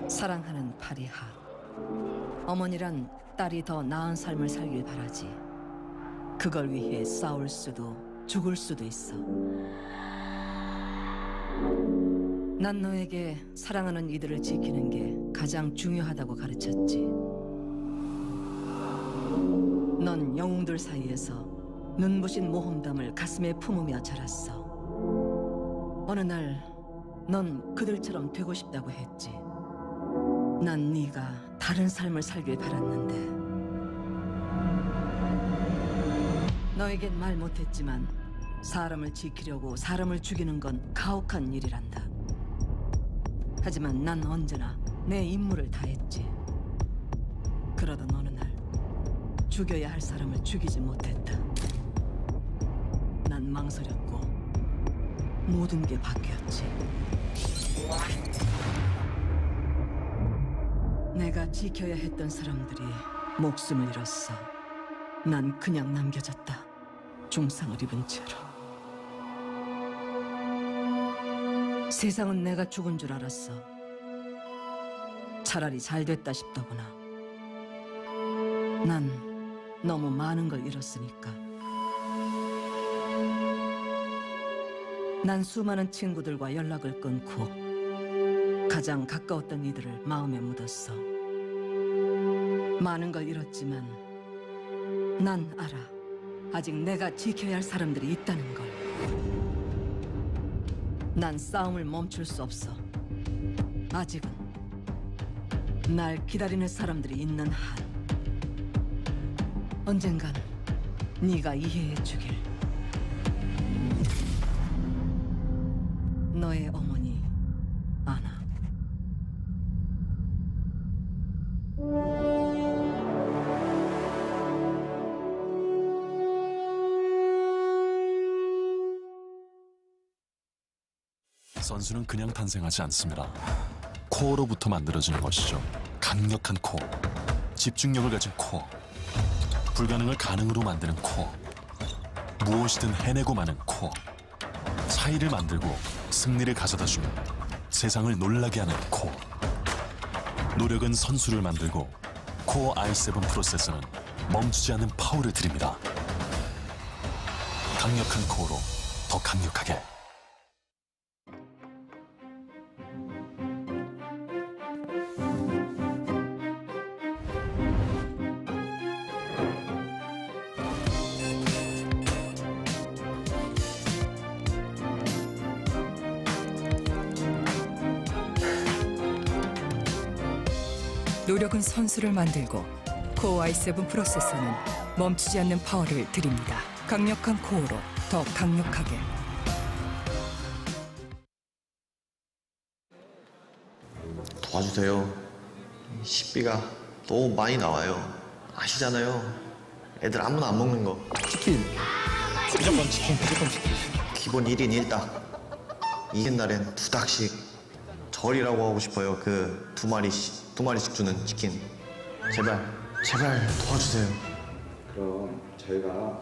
N: 사랑하는 파리하. 어머니란 딸이 더 나은 삶을 살길 바라지. 그걸 위해 싸울 수도 죽을 수도 있어. 난 너에게 사랑하는 이들을 지키는 게 가장 중요하다고 가르쳤지. 넌 영웅들 사이에서 눈부신 모험담을 가슴에 품으며 자랐어. 어느 날 넌 그들처럼 되고 싶다고 했지. 난 네가 다른 삶을 살길 바랐는데 너에겐 말 못했지만 사람을 지키려고 사람을 죽이는 건 가혹한 일이란다. 하지만 난 언제나 내 임무를 다했지. 그러던 어느 날 죽여야 할 사람을 죽이지 못했다. 난 망설였고 모든 게 바뀌었지. 내가 지켜야 했던 사람들이 목숨을 잃었어. 난 그냥 남겨졌다. 중상을 입은 채로. 세상은 내가 죽은 줄 알았어. 차라리 잘 됐다 싶더구나. 난 너무 많은 걸 잃었으니까. 난 수많은 친구들과 연락을 끊고 가장 가까웠던 이들을 마음에 묻었어. 많은 걸 잃었지만 난 알아. 아직 내가 지켜야 할 사람들이 있다는 걸. 난 싸움을 멈출 수 없어. 아직은 날 기다리는 사람들이 있는 한. 언젠간 네가 이해해 주길. 너의 어머니 아나.
O: 선수는 그냥 탄생하지 않습니다. 코어로부터 만들어지는 것이죠. 강력한 코어, 집중력을 가진 코어, 불가능을 가능으로 만드는 코어, 무엇이든 해내고 마는 코어, 차이를 만들고 승리를 가져다주며 세상을 놀라게 하는 코어. 노력은 선수를 만들고 코어 i7 프로세서는 멈추지 않는 파워를 드립니다. 강력한 코어로 더 강력하게.
N: 노력은 선수를 만들고 코어 i7 프로세서는 멈추지 않는 파워를 드립니다. 강력한 코어로 더 강력하게.
R: 도와주세요. 식비가 너무 많이 나와요. 아시잖아요. 애들 아무나 안 먹는 거. 치킨. 무조건 치킨. 기본 1인 1닭. 이긴 날엔 2닭씩. 절이라고 하고 싶어요. 그 두 마리씩 주는 치킨. 제발 도와주세요.
D: 그럼 저희가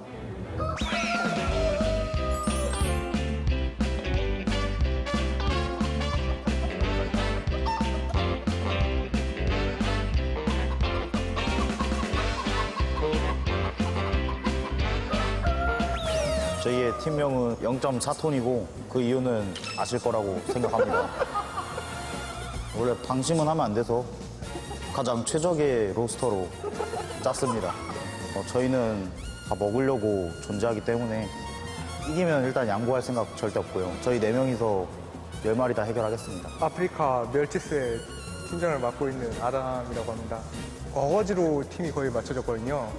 F: 저희의 팀명은 0.4톤이고 그 이유는 아실 거라고 생각합니다. 원래 방심은 하면 안 돼서 가장 최적의 로스터로 짰습니다. 저희는 다 먹으려고 존재하기 때문에 이기면 일단 양보할 생각 절대 없고요. 저희 4명이서 10마리 다 해결하겠습니다.
S: 아프리카 멸치스의 팀장을 맡고 있는 아담이라고 합니다. 어거지로 팀이 거의 맞춰졌거든요.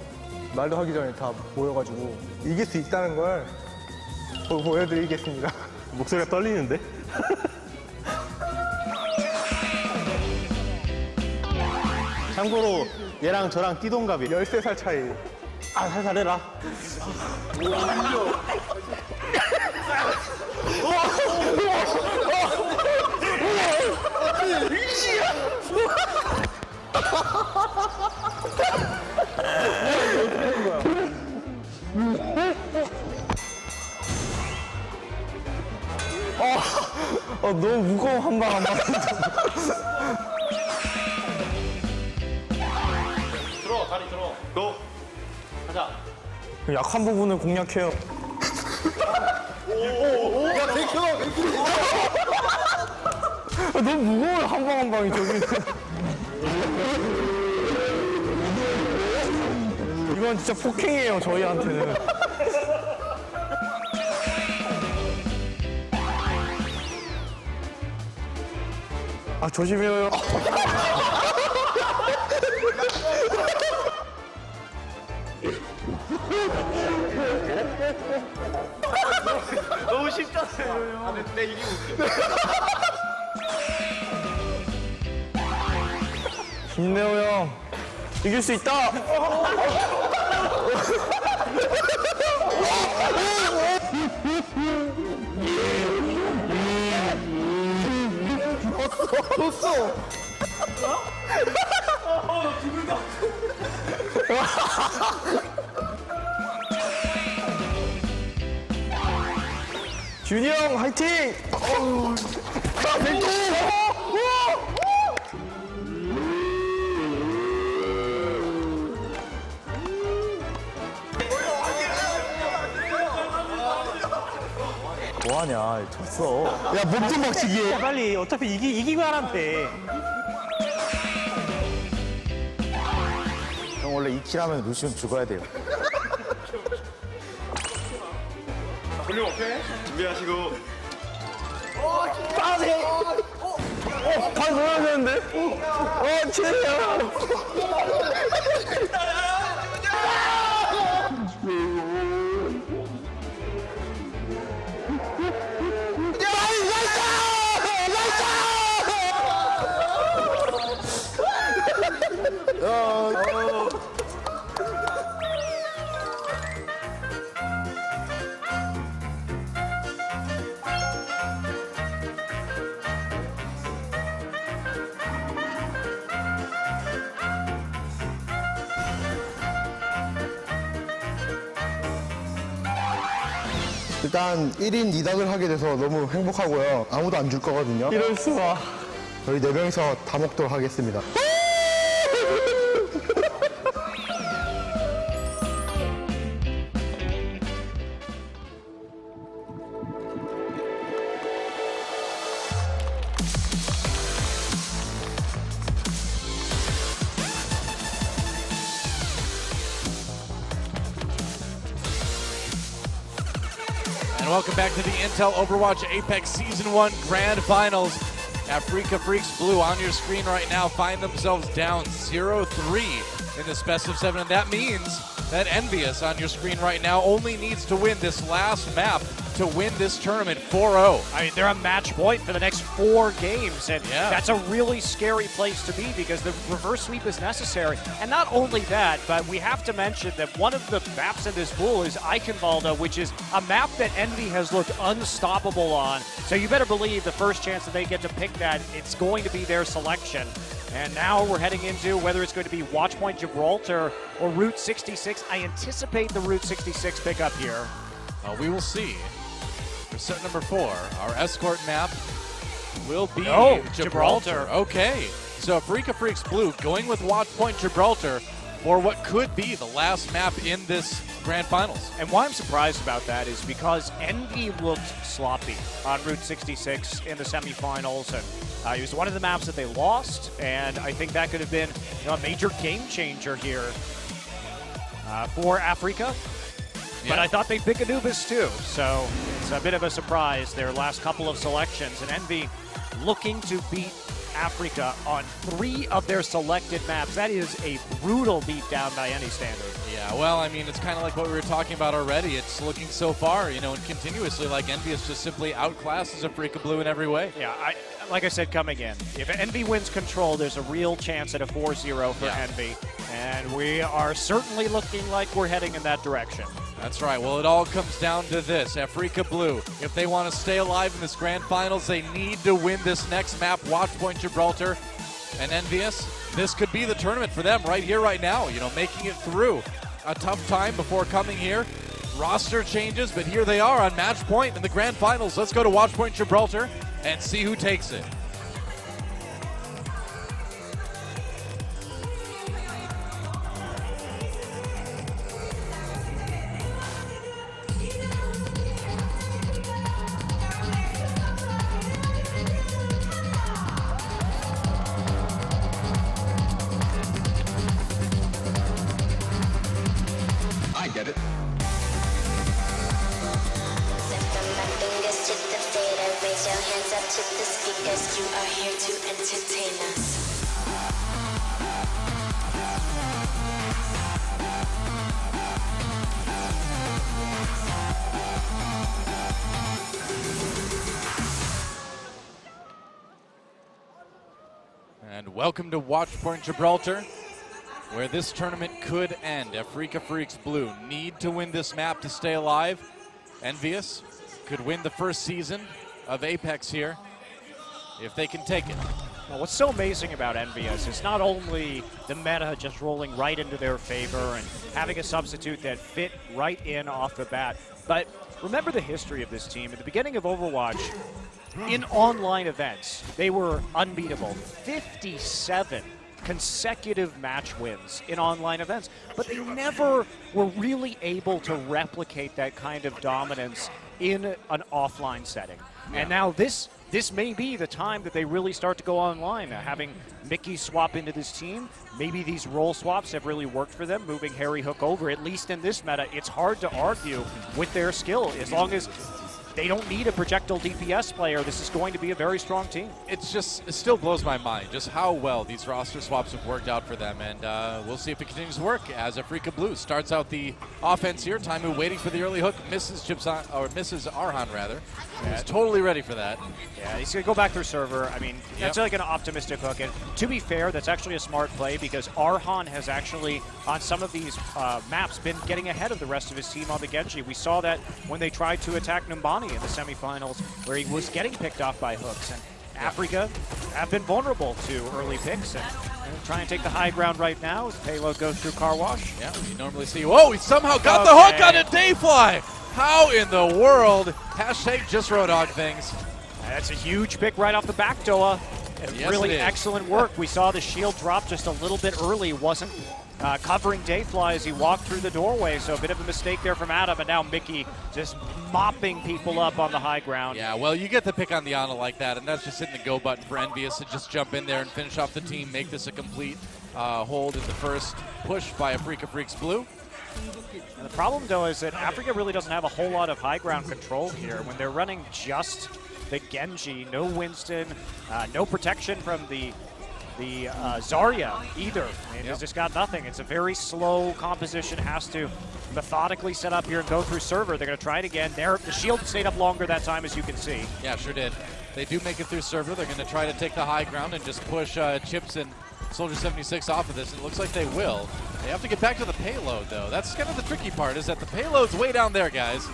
S: 말도 하기 전에 다 모여가지고 이길 수 있다는 걸 보여드리겠습니다.
H: 목소리가 떨리는데? 참고로 얘랑 저랑 띠동갑이
S: 13살 차이.
H: 아, 살살 해라.
S: 너무 무거워 한 방.
H: 들어와, 다리. 고!
J: 가자.
S: 약한 부분을 공략해요.
H: 야, 백혀!
S: 너무 무거워요, 한 방 한 방이 저기. 이건 진짜 폭행이에요, 저희한테는. 아, 조심해요.
H: 너무 쉽잖아요. 아, 근데 이게 웃겨.
S: 힘내요, 형. 이길 수 있다. 졌어. 준이 형 화이팅!
F: 뭐하냐, 졌어.
S: 야, 몸 좀 박치기.
J: 야, 빨리. 어차피 이기만 하면 돼.
F: 형 원래 2킬 하면 루시온 죽어야 돼요.
H: 볼륨 오케이? 준비하시고.
S: 빠세! 발 넣어야 되는데? 최대야!
T: 일단 1인 2dak을 하게 돼서 너무 행복하고요. 아무도 안 줄 거거든요.
S: 이럴 수가.
T: 저희 4명이서 다 먹도록 하겠습니다.
A: And welcome back to the Intel Overwatch Apex Season 1 Grand Finals. Afreeca Freecs Blue on your screen right now find themselves down 0-3 in this best of 7. And that means that EnVyUs on your screen right now only needs to win this last map to win this tournament 4-0.
J: I mean, they're a match point for the next 4 games, and that's a really scary place to be because the reverse sweep is necessary. And not only that, but we have to mention that one of the maps in this pool is Eichenwalde, which is a map that Envy has looked unstoppable on. So you better believe the first chance that they get to pick that, it's going to be their selection. And now we're heading into whether it's going to be Watchpoint Gibraltar or Route 66. I anticipate the Route 66 pickup here.
A: We will see. For set number 4, our escort map will be
J: Gibraltar.
A: Okay, so Afreeca Freecs Blue going with Watchpoint Gibraltar for what could be the last map in this Grand Finals.
J: And why I'm surprised about that is because Envy looked sloppy on Route 66 in the semifinals, and it was one of the maps that they lost, and I think that could have been a major game changer here for Afreeca. But I thought they'd pick Anubis too, so it's a bit of a surprise, their last couple of selections. And Envy looking to beat Afreeca on 3 of their selected maps. That is a brutal beatdown by any standard.
A: Yeah, well, I mean, it's kind of like what we were talking about already. It's looking so far, and continuously like EnVyUs just simply outclasses Afreeca Blue in every way.
J: Yeah, like I said, coming in, if Envy wins control, there's a real chance at a 4-0 for Envy. And we are certainly looking like we're heading in that direction.
A: That's right. Well, it all comes down to this. Afreeca Blue, if they want to stay alive in this Grand Finals, they need to win this next map, Watchpoint Gibraltar. And EnVyUs, this could be the tournament for them right here, right now. Making it through a tough time before coming here. Roster changes, but here they are on match point in the Grand Finals. Let's go to Watchpoint Gibraltar and see who takes it.
L: hands up to the speakers, you are here to entertain us.
A: And welcome to Watch Point Gibraltar, where this tournament could end. Afreeca Freecs Blue need to win this map to stay alive. EnVyUs could win the first season of Apex here if they can take it.
J: Well, what's so amazing about EnVyUs is not only the meta just rolling right into their favor and having a substitute that fit right in off the bat, but remember the history of this team. At the beginning of Overwatch, in online events, they were unbeatable. 57 consecutive match wins in online events, but they never were really able to replicate that kind of dominance in an offline setting.
A: Yeah.
J: And now this may be the time that they really start to go online. Having Mickey swap into this team, maybe these role swaps have really worked for them, moving Harry Hook over, at least in this meta. It's hard to argue with their skill as long as they don't need a projectile DPS player. This is going to be a very strong team.
A: It still blows my mind just how well these roster swaps have worked out for them, and we'll see if it continues to work as Afreeca Blue starts out the offense here. Taimu waiting for the early hook, misses Arhan rather.
J: Yeah.
A: He's totally ready for that.
J: Yeah, he's going to go back through server. I mean, that's like an optimistic hook. And to be fair, that's actually a smart play because Arhan has actually, on some of these maps, been getting ahead of the rest of his team on the Genji. We saw that when they tried to attack Numbani in the semifinals, where he was getting picked off by hooks. And Afreeca have been vulnerable to early picks. And try and take the high ground right now as payload goes through car wash.
A: Yeah, you normally see, whoa, he somehow got the hook on a Dayfly. How in the world? Hashtag just Roadhog things.
J: That's a huge pick right off the back, Doa.
A: Yes,
J: really
A: it is.
J: excellent work. We saw the shield drop just a little bit early. Wasn't covering Dayfly as he walked through the doorway, so a bit of a mistake there from Adam, and now Mickey just mopping people up on the high ground.
A: Yeah, well, you get the pick on the Ana like that, and that's just hitting the go button for EnVyUs to just jump in there and finish off the team, make this a complete hold in the first push by Afreeca Freecs Blue.
J: And the problem, though, is that Afreeca really doesn't have a whole lot of high ground control here. When they're running just the Genji, no Winston, no protection from the Zarya either. I mean, it's just got nothing. It's a very slow composition. Has to methodically set up here and go through server. They're going to try it again. The shield stayed up longer that time, as you can see.
A: Yeah, sure did. They do make it through server. They're going to try to take the high ground and just push Chips and Soldier 76 off of this. And it looks like they will. They have to get back to the payload, though. That's kind of the tricky part, is that the payload's way down there, guys.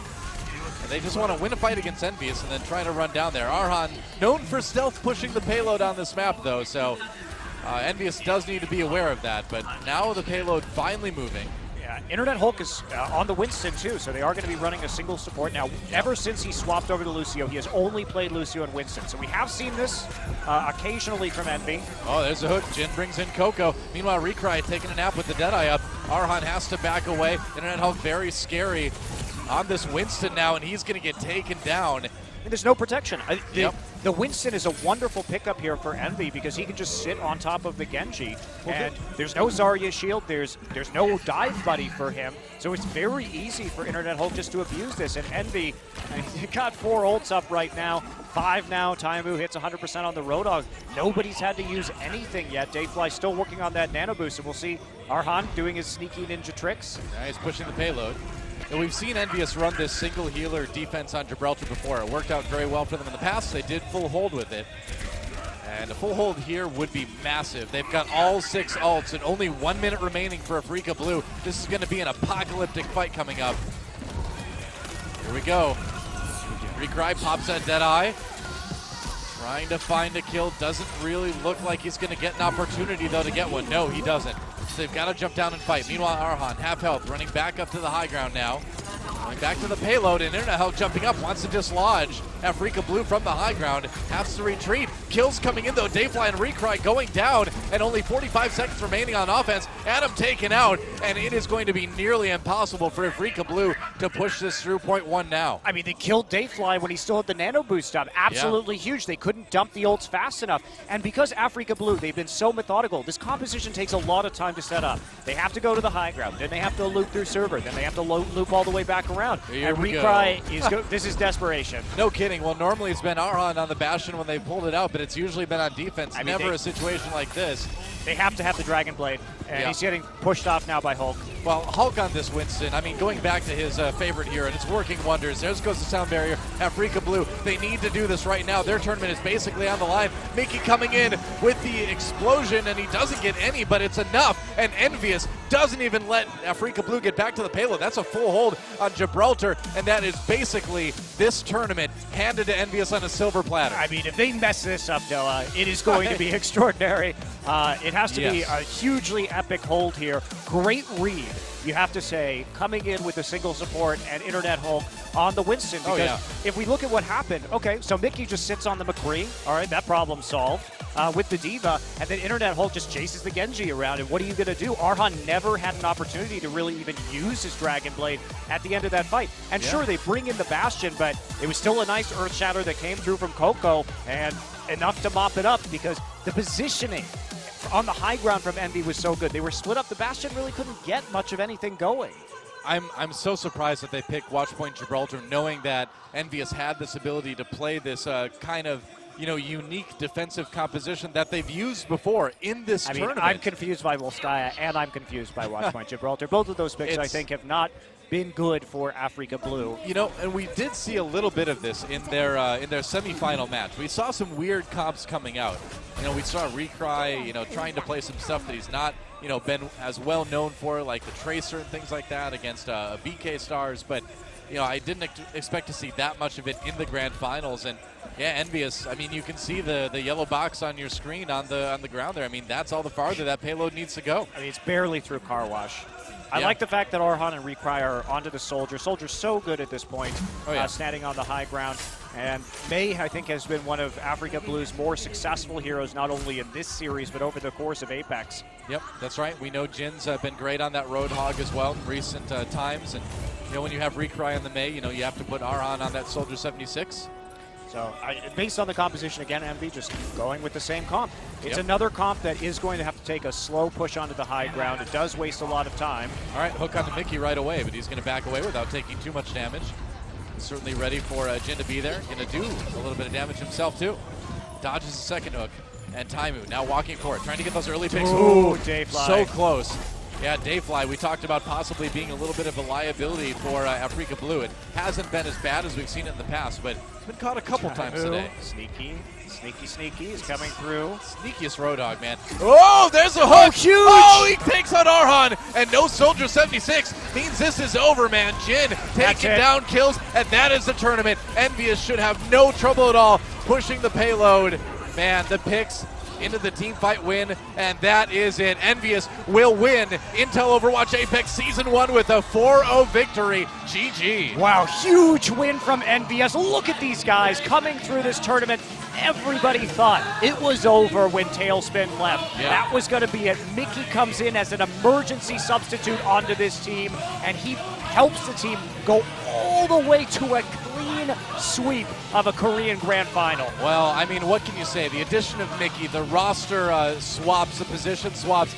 A: And they just want to win a fight against EnVyUs and then try to run down there. Arhan, known for stealth pushing the payload on this map, though, so EnVyUs does need to be aware of that. But now the payload finally moving.
J: Yeah, Internet Hulk is on the Winston, too, so they are going to be running a single support. Now, ever since he swapped over to Lucio, he has only played Lucio and Winston. So we have seen this occasionally from Envy.
A: Oh, there's a hook. Jin brings in Coco. Meanwhile, Recry taking a nap with the Deadeye up. Arhan has to back away. Internet Hulk very scary on this Winston now, and he's going to get taken down.
J: And there's no protection. The Winston is a wonderful pickup here for Envy because he can just sit on top of the Genji. And there's no Zarya shield. There's no dive buddy for him. So it's very easy for Internet Hulk just to abuse this. And Envy, got 4 ults up right now. 5 now. Taimu hits 100% on the Roadhog. Nobody's had to use anything yet. Dayfly still working on that nano boost. And we'll see Arhan doing his sneaky ninja tricks.
A: Yeah, he's pushing the payload. And we've seen EnVyUs run this single healer defense on Gibraltar before. It worked out very well for them in the past. They did full hold with it. And a full hold here would be massive. They've got all 6 ults and only 1 minute remaining for Afreeca Blue. This is going to be an apocalyptic fight coming up. Here we go. Recry pops that Deadeye. Trying to find a kill. Doesn't really look like he's going to get an opportunity, though, to get one. No, he doesn't. So they've got to jump down and fight. Meanwhile, Arhan, half health, running back up to the high ground now. Going back to the payload, and Internet Hulk jumping up, wants to dislodge Afreeca Blue from the high ground. Has to retreat. Kills coming in, though. Dayfly and Recry going down, and only 45 seconds remaining on offense. Adam taken out, and it is going to be nearly impossible for Afreeca Blue to push this through point 1 now.
J: I mean, they killed Dayfly when he still had the nano boost up. Absolutely huge. They couldn't dump the ults fast enough. And because Afreeca Blue, they've been so methodical, this composition takes a lot of time to set up. They have to go to the high ground, then they have to loop through server, then they have to loop all the way back around.
A: Here
J: and
A: we
J: Recry
A: go.
J: is this is desperation.
A: No kidding. kidding. Well, normally it's been Arhan on the Bastion when they pulled it out, but it's usually been on defense.
J: I mean,
A: Never a situation like this.
J: They have to have the Dragon Blade, and he's getting pushed off now by Hulk.
A: Well, Hulk on this Winston, I mean, going back to his favorite here, and it's working wonders. There goes the sound barrier. Afreeca Blue, they need to do this right now. Their tournament is basically on the line. Mickey coming in with the explosion, and he doesn't get any, but it's enough. And EnVyUs doesn't even let Afreeca Blue get back to the payload. That's a full hold on Gibraltar, and that is basically this tournament handed to EnVyUs on a silver platter.
J: I mean, if they mess this up, Noah, it is going to be extraordinary. It has to be a hugely epic hold here. Great read, you have to say, coming in with a single support and Internet Hulk on the Winston. Because if we look at what happened, okay, so Mickey just sits on the McCree. All right, that problem solved with the Diva. And then Internet Hulk just chases the Genji around. And what are you going to do? Arhan never had an opportunity to really even use his Dragon Blade at the end of that fight. And sure, they bring in the Bastion, but it was still a nice Earth Shatter that came through from Coco and enough to mop it up because the positioning on the high ground from Envy was so good. They were split up. The Bastion really couldn't get much of anything going.
A: I'm so surprised that they picked Watchpoint Gibraltar, knowing that EnVyUs had this ability to play this kind of unique defensive composition that they've used before in this tournament.
J: I'm confused by Volskaya and I'm confused by Watchpoint Gibraltar. Both of those picks, I think, have not been good for Afreeca Blue.
A: And we did see a little bit of this in their semifinal match. We saw some weird comps coming out. We saw Recry, trying to play some stuff that he's not, been as well known for, like the Tracer and things like that against BK Stars. But, I didn't expect to see that much of it in the grand finals. And yeah, EnVyUs. I mean, you can see the yellow box on your screen on the ground there. I mean, that's all the farther that payload needs to go.
J: I mean, it's barely through car wash. I like the fact that Arhan and Recry are onto the Soldier. Soldier's so good at this point, standing on the high ground. And May, I think, has been one of Afreeca Blue's more successful heroes, not only in this series, but over the course of Apex.
A: Yep, that's right. We know Jin's been great on that Roadhog as well in recent times. And, when you have Recry on the May, you have to put Arhan on that Soldier 76.
J: So, based on the composition, again, Envy just going with the same comp. It's another comp that is going to have to take a slow push onto the high ground. It does waste a lot of time.
A: All right, hook on to Mickey right away, but he's going to back away without taking too much damage. He's certainly ready for Jin to be there. Going to do a little bit of damage himself, too. Dodges the second hook. And Taimu now walking for it, trying to get those early picks.
J: Ooh, Dayfly.
A: So close. Yeah, Dayfly, we talked about possibly being a little bit of a liability for Afreeca Blue. It hasn't been as bad as we've seen it in the past, but it's been caught a couple times today.
J: Sneaky is coming through.
A: Sneakiest Roadhog, man. Oh, there's a hook!
J: Huge!
A: Oh, he picks on Arhan, and no Soldier 76 means this is over, man. Jin taking down kills, and that is the tournament. EnVyUs should have no trouble at all pushing the payload. Man, the picks into the team fight win, and that is it. EnVyUs will win Intel Overwatch Apex Season 1 with a 4-0 victory. GG.
J: Wow, huge win from EnVyUs. Look at these guys coming through this tournament. Everybody thought it was over when Tailspin left.
A: Yeah.
J: That was going to be it. Mickey comes in as an emergency substitute onto this team, and he helps the team go all the way to a clean sweep of a Korean Grand Final.
A: Well, I mean, what can you say? The addition of Mickey, the roster swaps, the position swaps,